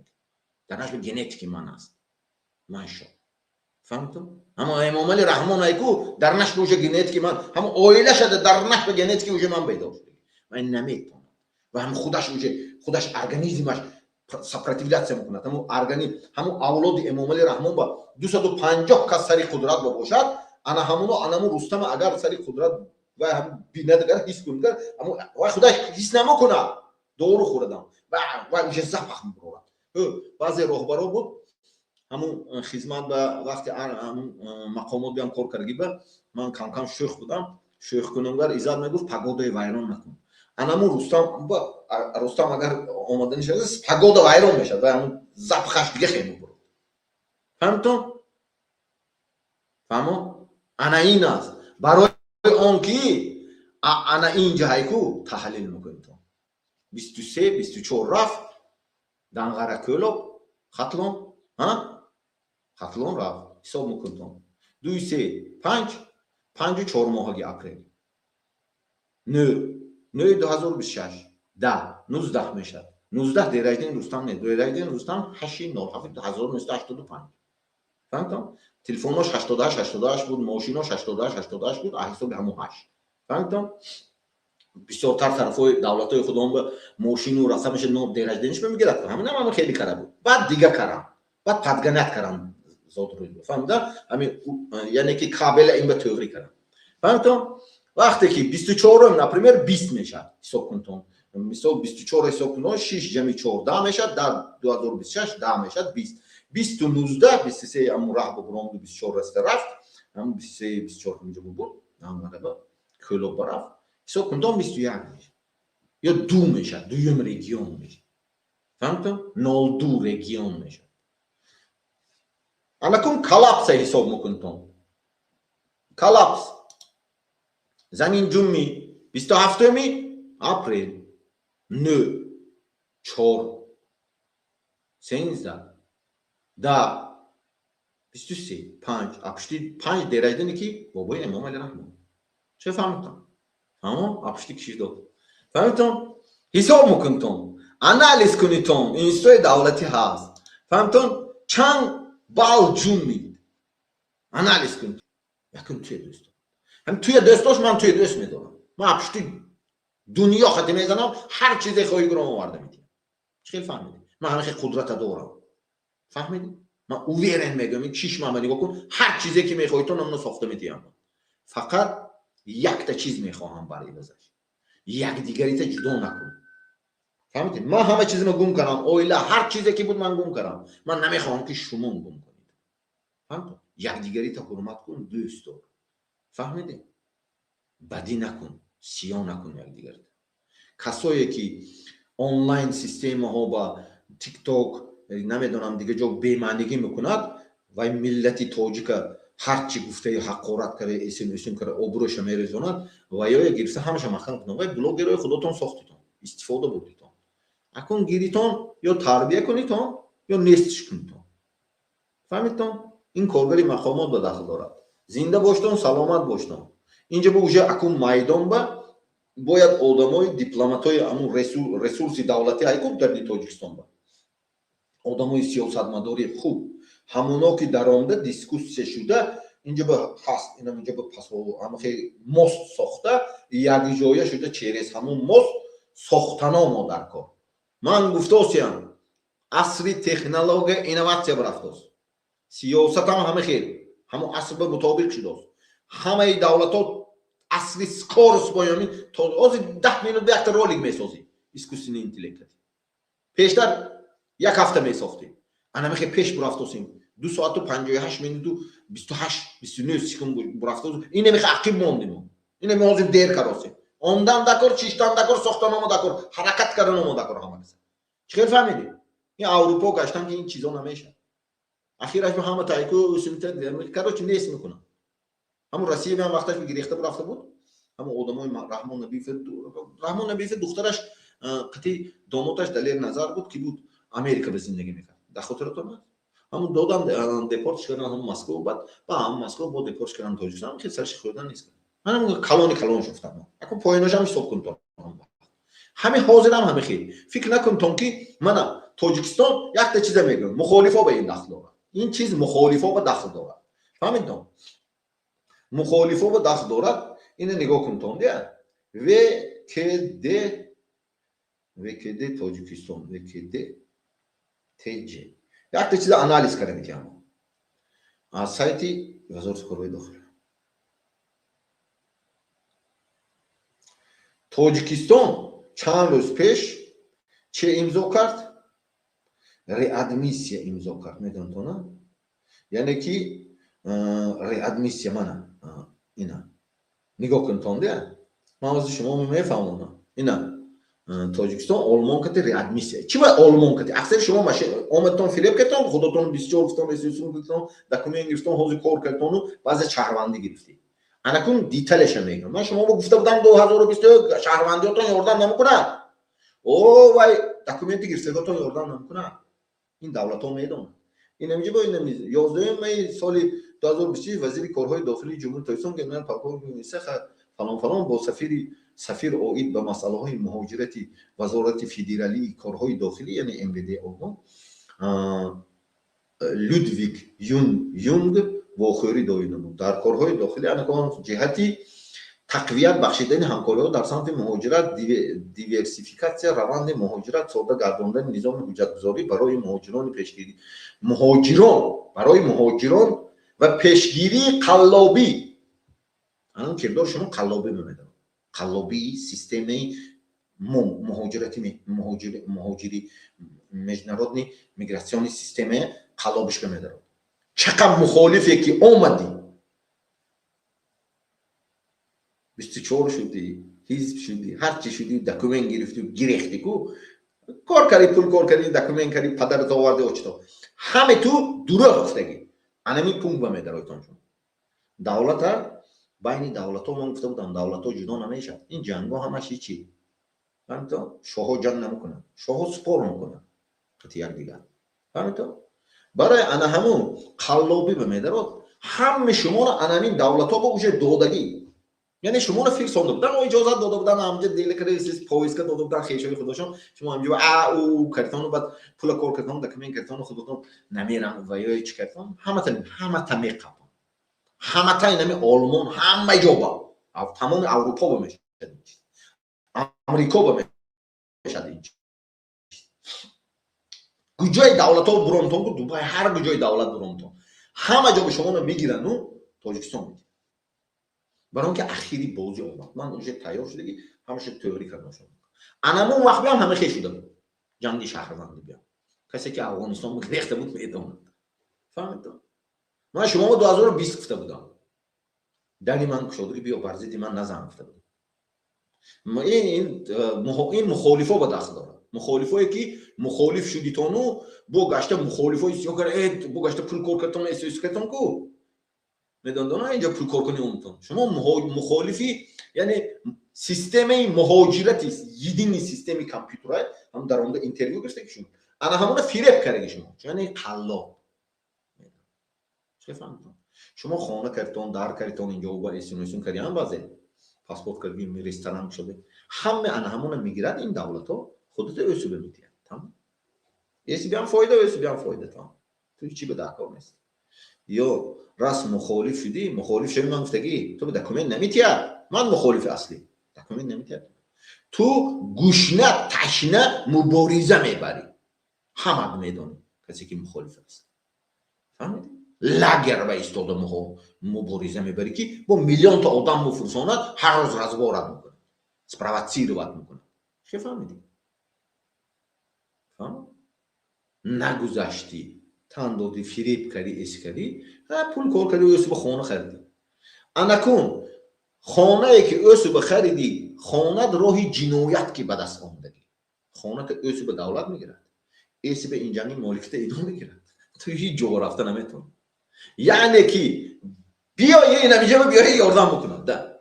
درش به ژنتیک من است ماشا فهمتم اما امام علی رحمان ایکو در نش روش ژنتیک من هم اویله شده در نش به ژنتیک روش من پیدا شده من نمیتونم و هم خودش ارگانیزمش سپراتیویلاسیون میکنه هم ارگانی هم اولاد امام علی رحمان با 250 کس سری قدرت باشد انا همون رستم اگر سری قدرت و هم بینادگر حس کنه اما و خودش حس نمیکنه دور خوردم و زفخ میکنه بعضی راهبرا بود همون خدمت به وقتی همون مقامات بیان کار کردگی به من کم کم شیخ بودم شیخ کنمگر ایزاد میگفت پگودای ویران نکن انمون رستم اگر آمدن شد پگودا ویران میشد و همون زبخش دیگه خیلی برد فهمتون فهمو انا این است برای اون کی انا اینجا هایکو تحلیل میکنیم تو 23 24 رفت دنگره کلو خطلون ها خطلون رفت حساب میکنم 2 3 5 و 4 ماهگی اپریل 9 2026 10 19 میشد 19 دیرایدین رستم نه دیرایدین رستم 8 9 1985 فهمتم تلفنش 88 بود ماشینش 88 بود حساب همون 8 فهمتم بسیارتر طرفای دولت‌های خودمون به ماشین و رقمش نو دیرایدینش میگیرد همین خیلی کار بود بعد دیگه کارم بعد پادگانت کردم زود روی فهمیدم همین یعنی که قابل این به تئوری کردم فهمتم وقتی که 24 نپریمر 20 میشد حساب کنتم مثلا 24 حساب کنم 6 جمع 14 میشد در 2026 10 میشد 20 20 و 19 23 ام راه بگم 24 است رفت هم 23 24 اینجا بود هم مرا کلو برافت حساب کنتم 21 میشه یا 2 میشد دویم رگیون میشه فهمتم 02 رگیون میشه الان کلاپس حساب میکنم کلاپس زمین جمعی 27 اپریل 9 4 13 10 23 5 اپشتی 5 دیرایدنی که بابای امام علی رحمان چه فهمتم اما اپشتی کشی داد فهمتم حساب میکنم انالیز کنیتم اینستوی دولتی هست فهمتم چند بال جون میدید انالیز کنید یکم توی دوست هم توی دستاش من توی دست میدونم من اپشتی دنیا خطی میزنم هر چیزی خواهی گرام آورده میدیم خیلی فهمیدی من همه خیلی قدرت دارم فهمیدی من اویرن میگم چیش محمدی بکن هر چیزی که میخوای تو نمونه ساخته میدیم فقط یک تا چیز میخواهم برای ازش یک دیگری تا جدا نکن فهمیدی من همه چیزی گم کردم اویلا هر چیزی که بود من گم کردم من نمیخوام که شما گم کنید فهمیدی یک دیگری تا حرمت کن دوست دار فهمیدی بدی نکن سیاه نکن یک دیگر کسایی که آنلاین سیستم ها با تیک تاک نمیدونم دیگه جو بی‌معنیگی میکند و ملت تاجیک هر چی گفته حقارت کرده اسم کرده آبروش میریزوند و یا گیرسه همش مخن کنند و بلاگرای خودتون ساختیتون استفاده بردیتون اکن گیریتون یا تربیه کنیتون یا نیستش کنیتون فهمیدتون این کارگری مقامات به داخل دارد زنده باشتون سلامت باشتون اینجا به اوجه اکون میدان با باید آدمای دیپلماتای همون رسورسی دولتی ایکوب در تاجیکستان با آدمای سیاستمداری خوب همونا که در آمده دیسکوس شده اینجا به هست اینا اینجا به پاسو همه خیلی مست ساخته یک جایه شده چیرس همون مست ساختنا ما در کار من گفتاسیم عصری تکنولوژی اینواسیون برفتاست سیاست همه خیلی همون عصر به مطابق شده همه دولتات اصلی سکورس باید تا از 10 مینوت به یک رولیگ میسازی اسکوسینی اینتلیکت پیشتر یک هفته میساختی انا میخوای پیش برفتوسیم 2 ساعت و 58 مینوت و 28 29 سکند برفتوس این نمیخوای عقب موندیم این نمیخوای دیر کراسی اوندن دکار چیشتن دکار ساختنامو دکار حرکت کردنامو دکار همه چه فهمیدی این اروپا گشتن که این چیزا نمیشه اخیراش به همه تایکو سنت کارو چی نیست میکنه همون روسیه هم وقتش گرفته رفته بود همون آدمای رحمان نبیف دخترش قطعی دامادش دلیل نظر بود که بود امریکا به زندگی میکرد در خاطرتون هست همون دادن دپورتش کردن هم مسکو، بعد با هم مسکو با دپورتش کردن تاجیکستان که سرش خوردن نیست. منم کلون شفتم. اكو پاییناش هم حساب کن. همه حاضرم همه خیلی فکر نکن تون که من تاجیکستان یک تا چیز میگم مخالفا به این دخل داره. این چیز مخالفا به دخل داره. فهمیدین؟ مخالفا به دخل داره. اینو نگاه کن تون دیگه. وکده تاجیکستان وکده تج. یک تا چیز آنالیز کنیم که از سایتی وزارت کارهای داخلی. تاجیکستان چند روز پیش چه امضا کرد؟ ریادمیسیا امضا کرد. میدونید نه؟ یعنی که ریادمیسیا منه اینا نگاه کنید دیگه. من از شما میفهمم اینا تاجیکستان آلمان کتی ریادمیسیا. چی باید آلمان کتی؟ اکثر شما ماشین آمدتون فیلیپ کردن خودتون 24 گفتم رسیدون گفتم دکومنت گرفتن حوزه کار کردن و بعضی شهروندی گرفتی. انا کن دیتیلش میگم. من شما گفته بودم 2021 شهروندیاتون یاردن نمیکنه. او وای دکومنتی گرفتگاتون یاردن نمیکنه. این دولت ها میدونن. این نمیشه با این نمیشه. 11 می سال 2026 وزیر کارهای داخلی جمهوری اسلامی گفتن پاکو میسخ فلان با سفیر اوید به مسائل های مهاجرتی وزارت فدرالی کارهای داخلی یعنی ام دی آلمان لودویگ یونگ واخوری داینمون در کارهای داخلی انکان جهتی تقویت بخشیدن همکاری‌ها در سمت مهاجرت دیورسیفیکاسیون روند مهاجرت ساده گرداندن نظام حجت‌گذاری برای مهاجران و پیشگیری قلابی. الان کردار شما قلابی می‌میدن. قلابی سیستم مهاجری مجنرادنی میگراسیونی سیستم قلابش می‌میدن. چقدر مخالفه که اومدی 24 شدی حزب شدی هر چی شدی دکومنت گرفتی و گرفتی کو کار کردی پول کار کردی دکومنت کردی پدرت آورده اوچتا همه تو دروغ گفتگی انمی پونگ به میدارایتون شون دولت بین دولت ها من گفته بودم دولت ها جدا نمیشه. این جنگ ها همش چی فهمت؟ شاه جنگ نمیکنن شاه سپور میکنن قطعی یک دیگر فهمت؟ برای انا همون قلابی به میدارد همه شما را انامین دولت ها با اوجه دودگی یعنی شما رو فکر ساخته بودن و اجازه داده بودن همینجا دیل کردید پویسکا داده بودن خیشای خودشون شما همینجا او کارتون و بعد پول کار کردن دکمن کردن خودتون نمیرن و یا چی کردن همه تا میقاپن همه تا اینمی آلمان همه جا با تمام اروپا بمیشه امریکا بمیشه کجای دولت ها برونتون دبی هر کجای دولت برونتون همه جا به شما رو میگیرن و تاجیکستان میگیرن برای اینکه اخیری بازی اومد من اونجا تیار شده همش تئوری کردم شد انمون وقت بیام همه خیلی شده بود جنگی شهروندی بیام کسی که افغانستان بود ریخته بود میدون فهمیدید من شما 2020 گفته بودم دلی من شده بیا ورزیدی من نزن گفته بودم این مخالفا با دست داره مخالفایی که مخالف شدی تونو بو گشته مخالفای سیو کرد بو گشته پول کار کردن اساس کردن کو میدوندن اینجا پول کار کنی اونتون شما مخالفی یعنی سیستم مهاجرتی یدینی سیستم کامپیوتر هم در اون اینترویو گرفته شما انا همون فریب کردی شما یعنی قلاب چه فهمیدم شما خانه کردون دار کردون اینجا و با اسنوسون کردین بازه پاسپورت کردیم رستوران شده همه انا همون میگیرن این دولت ها خودت اصول میدین تمام یه بیان فایده تمام تو چی به دکار نیست یا راست مخالف شدی مخالف شدی من گفتگی تو به دکومنت نمیتیا من مخالف اصلی دکومنت نمیتیا تو گوشنه تشنه مبارزه میبری همه میدونی کسی که مخالف است فهمیدی لاگر به استاد مبارزه میبری که با میلیون تا آدم مفرساند هر روز رزبارت میکنه سپراواتسیروات میکنه چه فهمیدی نگذشتی تن دادی فریب کردی اس کردی پول کار کردی و به خانه خریدی انکون خانه ای که به خریدی خانه راهی جنایت که به دست آمدگی خانه که به دولت میگیرد به اینجانی مالکیت اینا میگیرد تو هیچ جا رفته نمیتونی یعنی که بیایی این نمیجه بیایی یاردن بکنن ده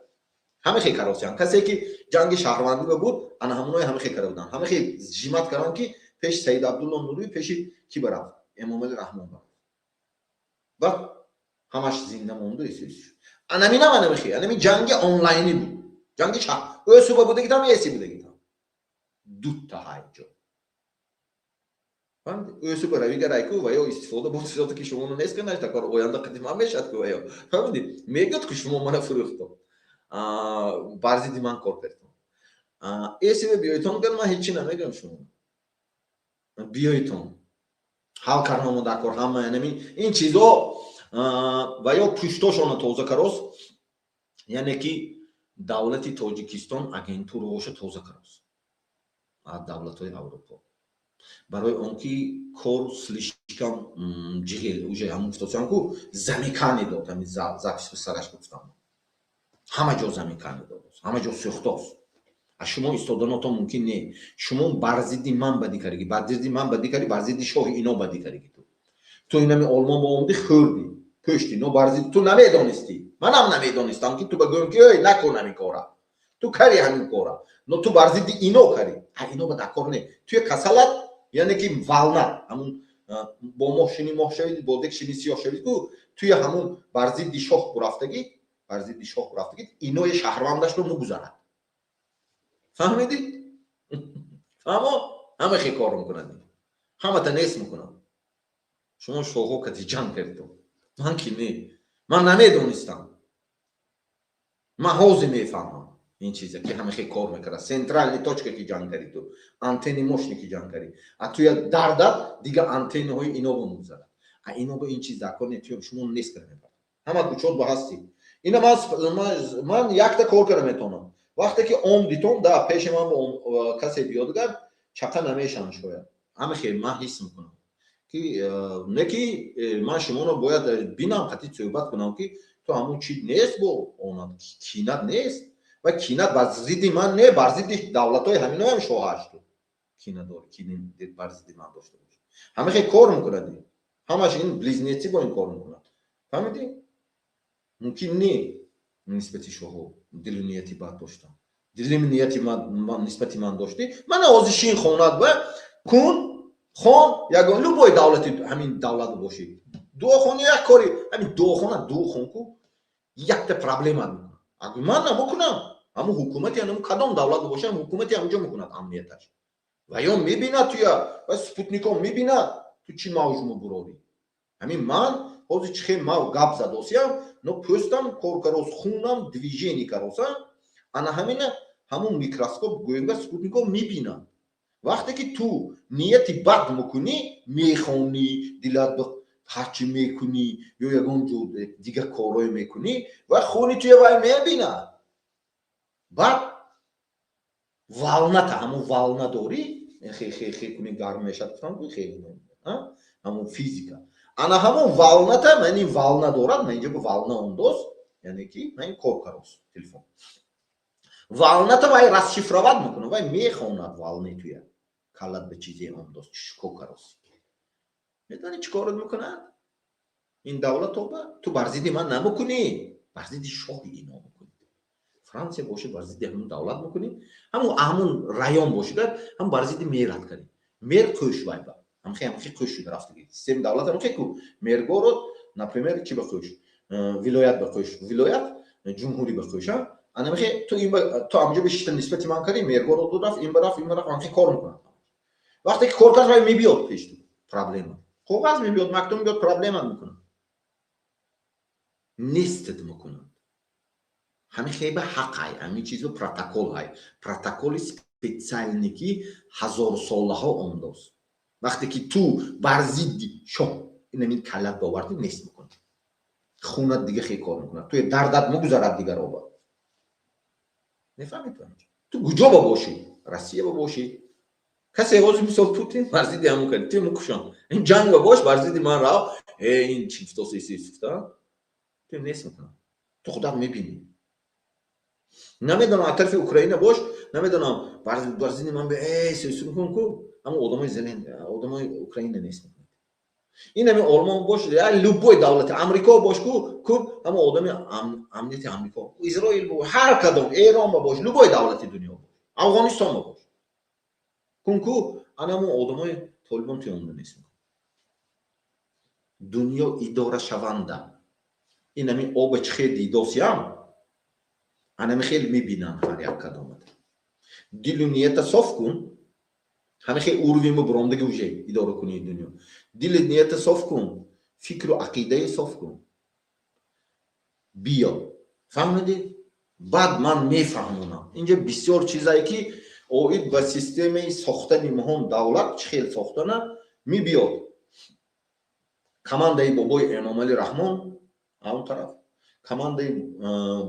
همه خیلی کراسیان کسی که جنگ شهروندی بود انا همونای همه خیلی کرده بودن همه خیلی جیمت کردن که پیش سید عبدالله نوری پیش کی برفت امام رحمان برفت و همش زنده مونده ایسیش. انا میخی. انا جنگ آنلاینی بود. جنگ چه؟ اوسو بوده گیتام ایسی بوده گیتام. دوتا هایجو. من اوسو برای گرایکو و یا استفاده بود سیاست که شما نمیست کنه تا کار اویاندا قدیم هم میشد که ویا. فهمیدی؟ میگه که شما منو فروختم. بارزی دیمان کار کردم. ایسی بیایتون گر من هیچی نمیگم شما. بیایتون. حال کارنامه دکور همه نمی این چیزا و یا پشتوشون توزه کراس یعنی که دولتی تاجیکستان агентура باشه توزه کراس از دولت‌های اروپا برای آنکه کار слишком جهل уже همون گفتم که زمیکانی داد همین زپیس به سرش گفتم همه جا زمیکانی داد همه جا سوختاست شما استادانات ممکن نه شما برزیدی من بدی کردی برزیدی من بدی کردی برزیدی شاه اینا بدی کردی تو اینم آلمان با اومدی خوردی پشتی نو برزیدی تو نمیدونستی منم نمیدونستم که تو بگویم که ای نکن همین کارا تو کاری همین کارا نو تو برزیدی اینو کاری اینو به دکار نه توی کسالت یعنی که والنت همون با ماشینی ماشوید با دک شینی سیاه شوید تو توی همون برزیدی شاه برفتگی اینو شهروندش رو میگذارد فهمیدید؟ اما همه خیلی کار میکنند همه تا نیست میکنند شما شوخو کتی جنگ کردم من که نه من نمیدونستم من حوزی میفهمم این چیزه که همه خیلی کار میکنه سنترالی توچکه که جنگ کردی تو انتنی موشنی که جنگ کردی توی دردت دیگه انتنی های اینو بموزد اینو به این چیز دکار نیتیم شما نیست کنه همه دوچود با هستی اینا من یک تا کار کردم میتونم وقتی که اون دیتون دا پیش من با کسی بیادگر چقدر نمیشن شاید همه خیلی من حس میکنم که نه که من شما رو باید بینم قطعی صحبت کنم که تو همون چیز نیست با اون کینت نیست و کینت بر ضد من نه بر ضد دولت‌های همین هم شوهرش تو کینت داره کینت بر ضد من داشته باشه همه خیلی کار میکنن همش این بلیزنیتی با این کار میکنن فهمیدی ممکن نه نسبتی شما دل نیتی بد داشتم دل نیتی من نسبتی من داشتی من آزشین خونت با کن خون یگان لوبای دولتی همین دولت باشید دو خون یک کاری همین دو خون کو یک تا پرابلم هم اگه من نبکنم همون حکومتی همون کدام دولت باشه هم حکومتی همونجا میکند امنیتش و یا میبیند توی و سپوتنیک هم میبیند تو چی موضوع براری همین من حاضر چه ما گپ زداسیم نو پستم کار کراس خونم دویژنی کراسم انا همون میکروسکوپ گوینگ سپوتنیک هم میبینم وقتی که تو نیتی بد میکنی میخونی دلت هرچی میکنی یا یکم جو دیگه کارای میکنی و خونی توی وای میبینه بعد والنت همون والنت داری خیلی کنی گرم میشد گفتم خیلی همون فیزیکا انا همون والنت من این والنت دارد من اینجا به والنت اون دوست یعنی که من این کار کراس تلفن والنت وای راست شفرواد میکنه وای میخوند والنت توی کلت به چیزی اون دوست چکو کراس میدونی چی کارت میکنن این دولت تو برزیدی من نمیکنی برزیدی شاهی اینا میکنی فرانسه باشه برزیدی همون دولت میکنی همون رایون باشه هم برزیدی میرات کنی میر کوش وای با هم خیلی کوش شده رفته سیستم دولت هم خیلی میرگو رو نپریمر کی بخوش ولایت بخوش ولایت جمهوری بخوش انا میگه تو این تو همونجا بهش نسبت من کردی میرگو رو دو رفت این برفت من خیلی کار میکنم وقتی که کار کرد میبیاد پیش تو پرابلم خوب از میبیاد مکتوب میبیاد پرابلم میکنه نیستت میکنن همین خیلی حق های همین چیزو پروتکل های پروتکل سپیциальний که هزار ساله ها انداز وقتی که تو برزیدی شو این کلت باوردی نیست میکنه خونت دیگه خیلی کار میکنه توی دردت مگذارد دیگر آبا نفهمید تو کجا باشی روسیه باشی کسی اوز مثل پوتین برزیدی همون کنی تو مکشم این جنگ باش برزیدی من را این چیفتا سیفتا تو نیست میکنه تو خودت میبینی نمیدونم از طرف اوکراین باش نمیدونم برزیدی من به سیستم کن کو اما آدمای زلند آدمای اوکراین نیست این همین آلمان باش یا لوبوی دولت آمریکا باش کو اما آدم امنیت آمریکا اسرائیل باش هر کدوم ایران باش لوبوی دولت دنیا باش افغانستان باش کو انا مو آدمای طالبان تو اون نیست دنیا اداره شونده این همی آب چخه دیدوسیم انمی خیلی میبینن هر یک کدامت دل و نیت صاف کن همه خیلی اورویم برامدگی وجه اداره کنی دنیا دل نیت صاف کن فکر و عقیده صاف کن بیا فهمیدی بعد من میفهمونم اینجا بسیار چیزایی که اوید با سیستم ساختن مهم دولت خیلی ساختنه میبیاد командой بابای امام علی رحمان اون طرف командой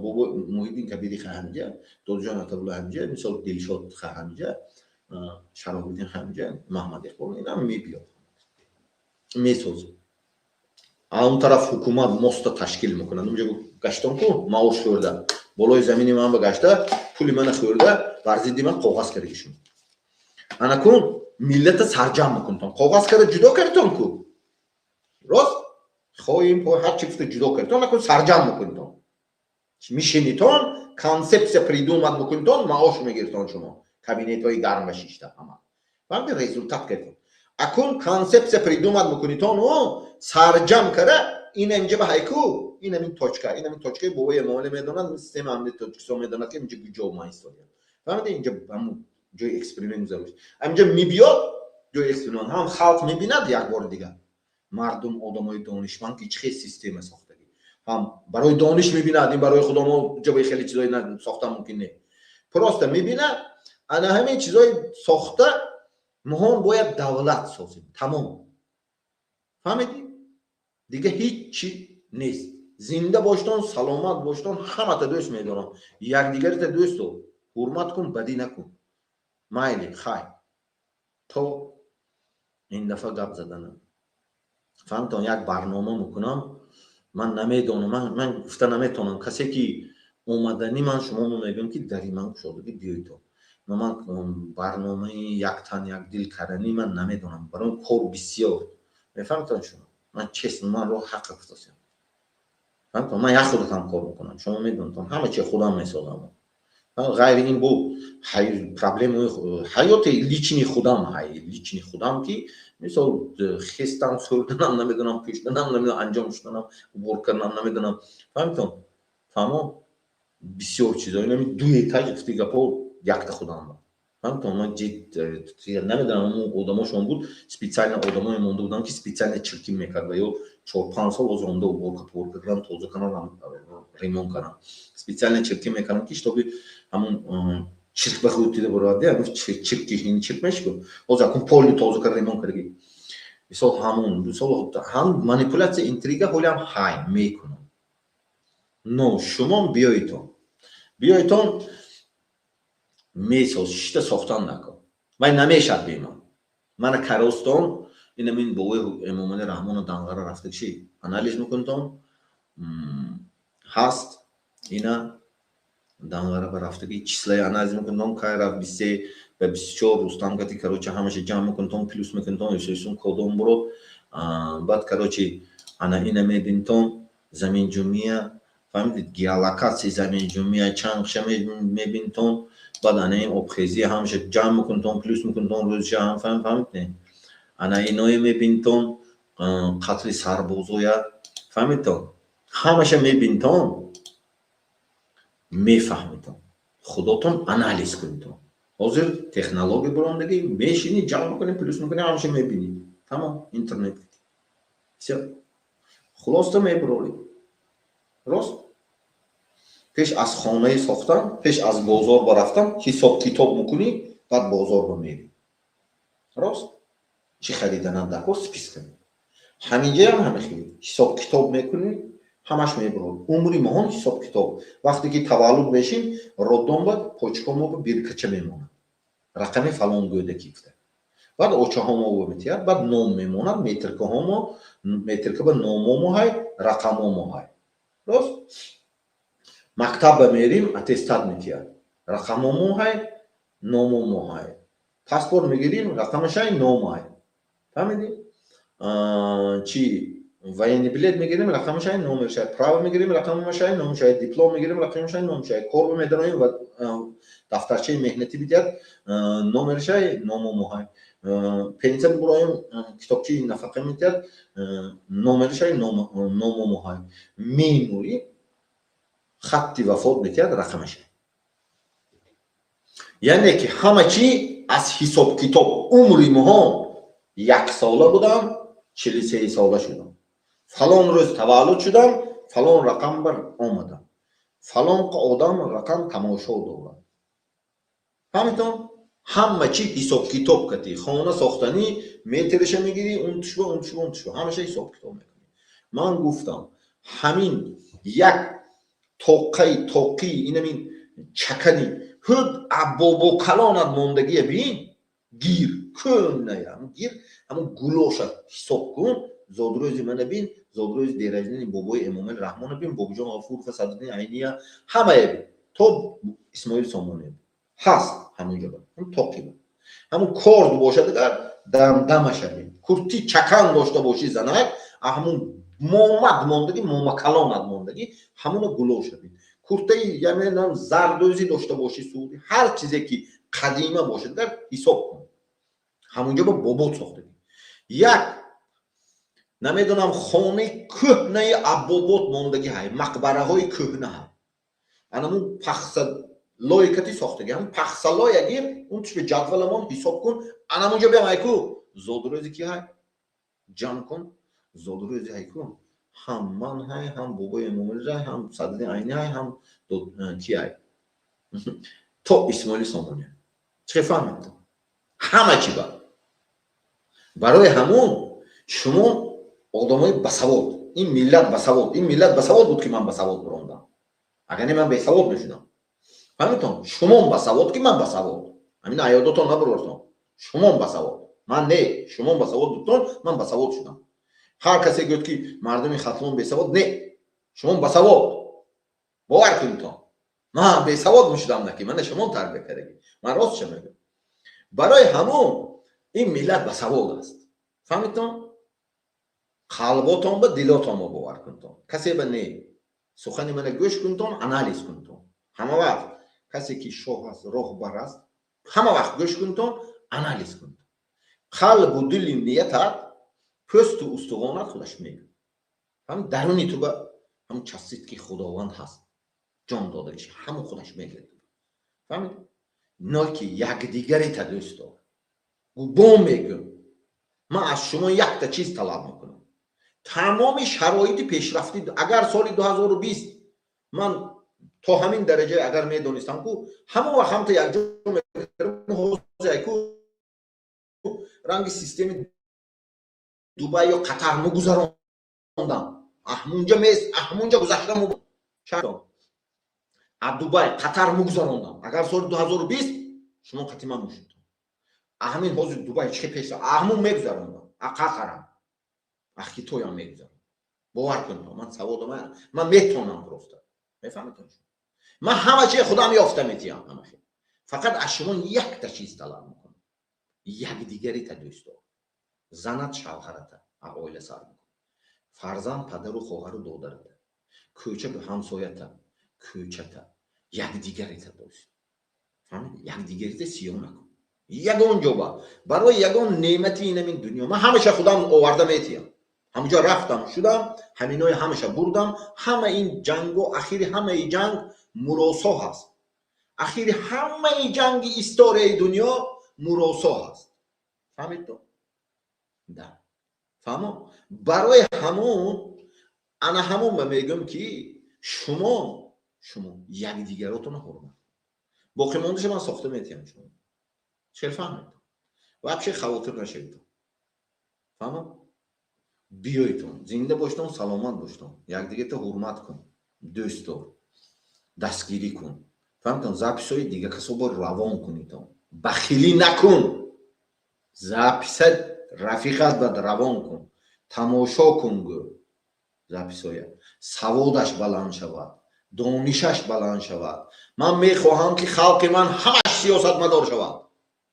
بابای محیدین کبیری خواهنجه دولجان عطاالله همجه مثال دلشاد خواهنجه شرافالدین خواهنجه محمد اقبال اینا میبیاد میسازه اون طرف حکومت مست تشکیل میکنه اونجا گشتم کو معاش خورده بالای زمین من با گشته پولی من خورده ورزیدی من کاغذ کردیشون انا کن ملت سرجم میکنم کاغذ کرده جدا کردم کو راست خواهیم پا هر چی گفته جدا کردم نکن سرجم میکنم میشینیتون کانسپت پریدومت میکنیتون معاش میگیرتون شما کابینت های گرم و شیشته همه من به رزولتات کردم اکن کانسپت پریدومت میکنیتون و سرجم کرده این اینجا به هایکو این همین توچکه بابای امام میدونن سیستم امنیت توچکسو میدونن که اینجا جو مایستاده فهمیدی اینجا همون جای اکسپریمنت زروش اینجا میبیاد جای اکسپریمنت هم خلق میبیند یک بار دیگه مردم آدمای دانشمند که چه سیستم ساختگی هم برای دانش میبیند این برای خدا ما جای خیلی چیزای ساخته ممکن نه پرسته میبیند انا همین چیزای ساخته مهم باید دولت سازیم تمام فهمیدی دیگه هیچی نیست زنده باشتن سلامت باشتن همه تا دوست میدونم یک دیگری تا دوست رو حرمت کن بدی نکن مایلی خای تو این دفعه گپ زدنم فهمتون یک برنامه میکنم من نمیدونم من گفته نمیتونم کسی که اومدنی من شما میگم که دری من شده بیایید تو من برنامه یک تن یک دل کردنی من نمیدونم برای کار بسیار میفهمتون شما من چیست من رو حق افتاسیم فهمتون من یک خودم کار میکنم شما میدونم همه چی خودم میسازم غیر این بو پرابلم حیات لیچنی خودم که مثلا خستم سردنم نمیدونم کشتنم نمیدونم انجام شدنم ور کردنم نمیدونم فهمم بسیار چیزایی دوی تاج گفتی گپو یک تا خودم فهمتم من جد نمیدونم اون آدماشون بود سپیڅیال آدمای مونده بودن که سپیڅیال چرکی میکرد یا 4-5 سال از اونده ور کردم توزیع کنم ریمون کنم سپیڅیال چرکی میکردم که اشتباهی همون چرک به خود دیده براده همون چرکی این چرک میشه از اون پولی توزیع کردم ریمون کردی مثال همون مثال هم مانیپولاسی اینتریگا حالی هم های میکنم نو شما بیایتون میساز شیشته ساختن نکن من نمیشد بیمم من کاروستون اینم این بوی امام علی رحمان و دنگره رفته چی انالیز میکنم هست اینا دنگره به رفتگی چیزای انالیز میکنم که رفت 23 و 24 روستام گتی کروچه همشه جمع میکنم پلوس میکنم ایشون کدوم برو بعد کروچه انا اینا میبینم زمین جمعیه فهمیدید گیالاکاسی زمین جمعیه چند شمی میبینم بعد انا این ابخیزی همشه جمع میکنم پلوس میکنم روزشه هم فهمیدید انا اینایی میبینم قتل سربازویا فهمیدید همشه میبینم میفهمیدم خودتون انالیز کنید حاضر تکنولوژی برندگی میشینی جمع میکنی پلوس میکنی همشه میبینی تمام اینترنت بسیار خلاصه میبروری راست پیش از خانه ساختن پیش از بازار برفتن حساب کتاب میکنی بعد بازار رو میری راست چی خریدن در کار سپیس کنی همینجا هم همه خیلی حساب کتاب میکنی همش میبرون عمری ماهان حساب کتاب وقتی که تولد بشیم رادون باید پوچکا ما با بیرکچه میمونه رقم فلان گوده کیفته بعد اوچه ها ما بمیتید بعد نام میمونه میترکه با نام ما های رقم ما های راست مکتب میریم اتستاد میتید رقم ما های نام ما های پاسپورت میگیریم رقمش های نام های فهمیدی چی военный билет میگیریم رقمش های نامش های پراو میگیریم رقمش های نامش های دیپلم میگیریم رقمش های نامش های کار میدونیم و دفترچه مهنتی بیاد نمرش های نامو های پنسل برایم کتابچه نفقه میتر نمرش های نامو های میموری خطی وفات بیاد رقمش. یعنی که همه چی از حساب کتاب عمری ما 1 ساله بودم 43 ساله شدم، فلان روز تولد شدم، فلان رقم بر آمدم، فلان آدم رقم تماشا دارم. همینطور همه چی حساب کتاب کردی، خانه ساختنی مترش میگیری اون توش همه چی حساب کتاب میکنی. من گفتم همین یک توقی اینمین چکنی هد ابو کلانت موندگی بین گیر کن نیم گیر همون گلوشت حساب کن زادروزی من بین زادروزی دیرجنی بابای امام الرحمن بین بابا جان غفور فسادنی عینیه همه بین تو اسماعیل سامانی هست همینجا هم توقی همون کارد باشه دیگر دمش بین کرتی چکن داشته باشی زنک همون مومد موندگی مومکلانت موندگی همون گلوش بین کرته یعنی زردوزی داشته باشی سعودی هر چیزی که قدیمه باشه در حساب کن همونجا با بابات ساخته یک نمیدونم خانه کهنه ابوبات موندگی های مقبره های کهنه های انمون پخص لایکتی ساختگی هم پخص لایگیر اون توش به جدولمان حساب کن انمونجا بیام ایکو زادروزی کی های جمع کن زادروزی های کن هم من های هم بابای امام های هم صددی عینی های هم کی های تو اسماعیل سامانی چه فهمید همه چی برای همون شما آدمای بسواد این ملت بسواد بود که من بسواد براندم اگر نه من بسواد میشدم فهمیدم شما بسواد که من بسواد همین عیاداتون نبرورتم شما بسواد من نه شما بسواد بودتون من بسواد شدم هر کسی گفت که مردم خطلون بسواد نه شما بسواد باور کنید تو من بسواد میشدم نه که من شما تربیت کردم من راست میگم برای همون این ملت بسواد است فهمیدم قلباتون به دلاتون باور کنتون کسی به نه سخن من گوش کنتون انالیز کنتون همه وقت کسی که شاه است راهبر است همه وقت گوش کنتون انالیز کنتون قلب و دل نیتت پوست و استخوانت خودش میگه هم درونی تو به هم چسید که خداوند هست جان داده چی همون خودش میگه فهمید نه که یک دیگری تا دوست داره با میگم من از شما یک تا چیز طلب میکنم تمام شرایط پیشرفتی اگر سال 2020 من تا همین درجه اگر میدونستم که همون وقت هم تا یک جا رنگ سیستم دبی یا قطر مگذراندم همونجا گذاشتم از دبی قطر مگذراندم اگر سال 2020 شما قطعا میشد همین حوض دبی چه پیش همون میگذراندم قطرم اخی تو هم میگذارم باور کن من سواد من میتونم گفتم میفهمید من همه چی خودم یافتم میتونم همه فقط از شما یک تا چیز طلب میکنم یک دیگری تا دوست دارم زنت شوهرت عائله سر میکنه فرزند پدر و خواهر و دادرت کوچه به همسایت کوچت یک دیگری تا دوست فهمید یک دیگری تا سیاه نکن یگان جوبا برای یگان نعمتی این دنیا من همیشه خودم آورده میتونم همونجا رفتم شدم همینای همیشه بردم همه این جنگ و اخیر همه این جنگ مراسا هست اخیر همه این جنگ استوری دنیا مراسا هست فهمید تو؟ نه فهمم برای همون انا همون میگم که شما یک دیگراتون حرمت باقی موندش من ساخته میتونم شما چه فهمید و بشه خواطر نشید فهمم بیایتون زنده باشتون سلامت باشتون یک دیگه تا حرمت کن دوست دار دستگیری کن فهمتون زپیسای دیگه کسا با روان کنیتون بخیلی نکن زپیسای رفیقت بد روان کن تماشا کن گو زپیسای سوادش بلند شود دانشش بلند شود من میخواهم که خلق من همش سیاست مدار شود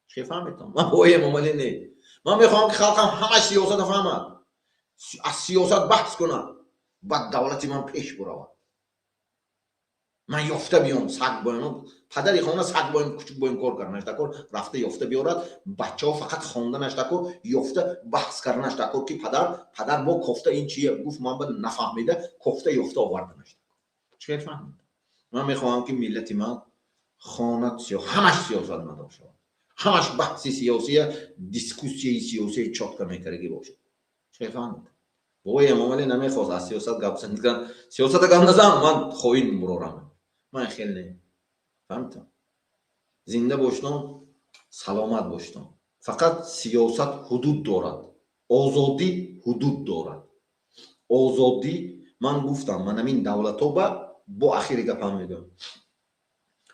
چه فهمیتون من باید ممالی نه من میخواهم که خلقم همش سیاست فهمد از سیاست بحث کنم بعد دولتی من پیش برود من یافته بیام سگ بایم، پدری خونه سگ بایم کوچک بایم کار کردنش دکور رفته یافته بیارد، بچه ها فقط خواندنش دکور یافته بحث کردنش دکور که پدر با کفته این چیه گفت من نفهمیده کفته یافته آوردنش چه فهمید. من میخوام که ملت من خانت همش سیاست مدار شود، همش بحث سیاسی دیسکوسی سیاسی چاپ میکردگی باشه. چه فهمید بابای امام علی نمیخواست از سیاست گپ زدن، سیاست گپ نزن من خوین برورم، من خیلی نه فهمتم. زنده باشتم سلامت باشتم، فقط سیاست حدود دارد، آزادی حدود دارد. آزادی من گفتم من همین دولت ها با اخیری گپم میگم،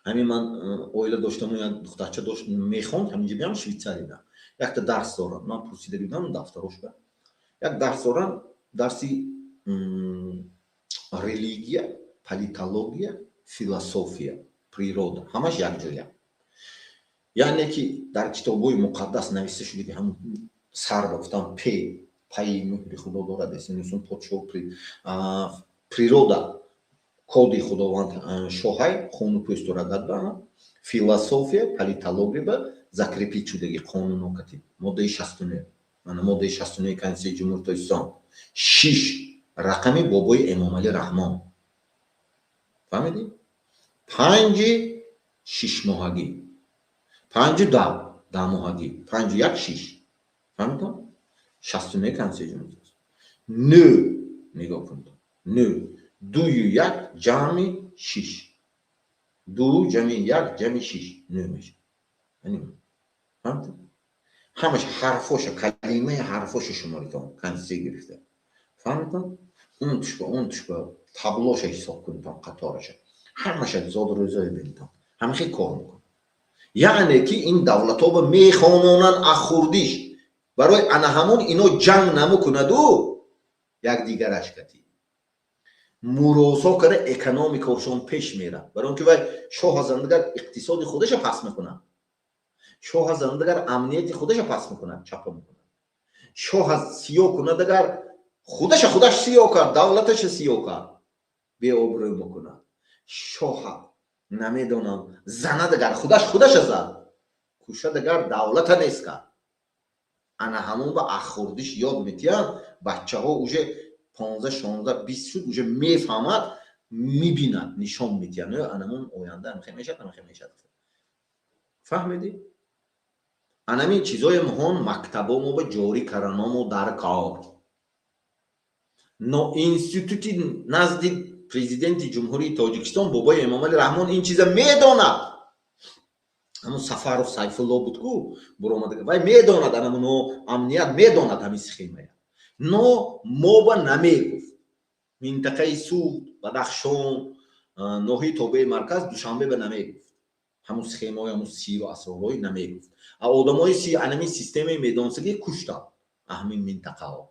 همین من اویله داشتم یا دخترچه داشت میخوند همینجا بیام شویتساری ده یک تا درس دارم، من پرسیده بودم دفترش به یک درس دارم، درسی ریلیگیا، پلیتولوژیا، فیلسوفیا، природа همش یک جوره. یعنی که در کتاب‌های مقدس نوشته شده که هم سر گفتم پی مهر خدا دارد اسمشون پادشاه природа коди худованд шоҳай қонунпӯст дорад ба философия политология ба закрепит шудаги қонунокати моддаи 69 мана моддаи 69 конституцияи ҷумҳурии тоҷикистон 6 рақами бобои эмомалӣ раҳмон фаҳмидӣ 5 6моҳагӣ 5 10 моҳагӣ 5 1 6 фаҳмидам 69 конституцияи ҷумҳурии нӯ нигоҳ кунед нӯ дуyu як ҷамъи 6 ду ҷамъи як ҷамъи 6 нӯ мешавад. ҳамаш ҳарфоша калимаи ҳарфоша шуморитон конституция гирифта фаҳмитон он тушба таблоша ҳисоб кунитон қатораша ҳамаша зоду рӯзои бинитон ҳамахи кор мекунад. яъне ки ин давлатҳо мехононанд ахурдиш барои ана ҳамон ино ҷанг намекунаду якдигараш кати муросо кара экономикашон пеш мера барои он ки вай шоҳ зандагар иқтисоди худаша пас мекунад, шоҳ зандагар амнияти худаша пас мекунад, чапа мекунад, шоҳ сиёҳ кунадагар худаш сиёҳ кард, давлаташа сиёҳ кард, беобрӯ мекунад. шоҳ намедонам занадагар худаша зад, кушадагар давлата нест кард. ана ҳамон ба ахурдиш ёд метиҳанд, бачаҳо уже 15 16 20 шуд уже мефаҳмад, мебинад, нишон медиҳанд анамон оянда ҳамихе мешад фаҳмидӣ. анамин чизои муҳон мактабо мо ба ҷорӣ карданомо дар кор но институти назди президенти ҷумҳурии тоҷикистон бобои эмомалӣ раҳмон ин чиза медонад. ҳамон сафаров сайфулло буд ку буромада вай медонад анамон амният медонад ҳамин схемая но мо ба намегуфт. минтақаи суд бадахшон ноҳияи тобеи марказ душанбе ба намегуфт, ҳамун схемаҳои ҳамун сиру асрорҳои намегуфт. одамои анамин системаи медонистагӣ куштанд аҳамин минтақаҳо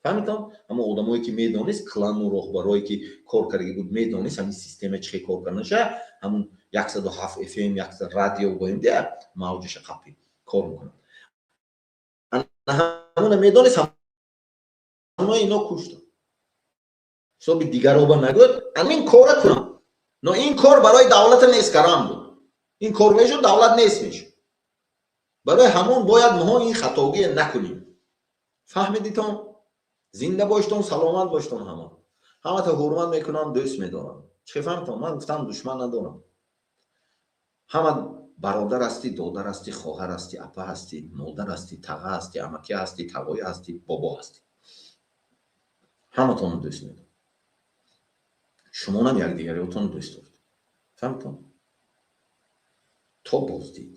фаҳмитон. ҳамон одамое ки медонист клану роҳбарое ки кор кардаги буд медонист ҳамин система чӣ кор кардаша ҳамун 107 FM 100 радио боимда мавҷаша қапӣ кор мекунад. ҳамуна медонист ҳамаи ино куштанд. ҳисоби дигароба нагӯд ҳамин кора кунам но ин кор барои давлата нест карам буд, ин кор мешуд давлат нест мешуд. барои ҳамон бояд моҳо ин хатогие накунем. фаҳмидитон? зинда боштон, саломат боштон. ҳамата ҳурмат мекунам, дӯст медорам. чӣ фаҳмитон? ман гуфтам душман надорам. ҳама бародар ҳастӣ, додар ҳастӣ, хоҳар ҳастӣ, апа ҳастӣ, модар ҳастӣ, таға ҳастӣ, амаки ҳастӣ, тавои ҳастӣ, бобо ҳастӣ. ҳаматонро дӯст медорам. шумонам якдигариатонро дӯст доред. фаҳмитон? то боздид.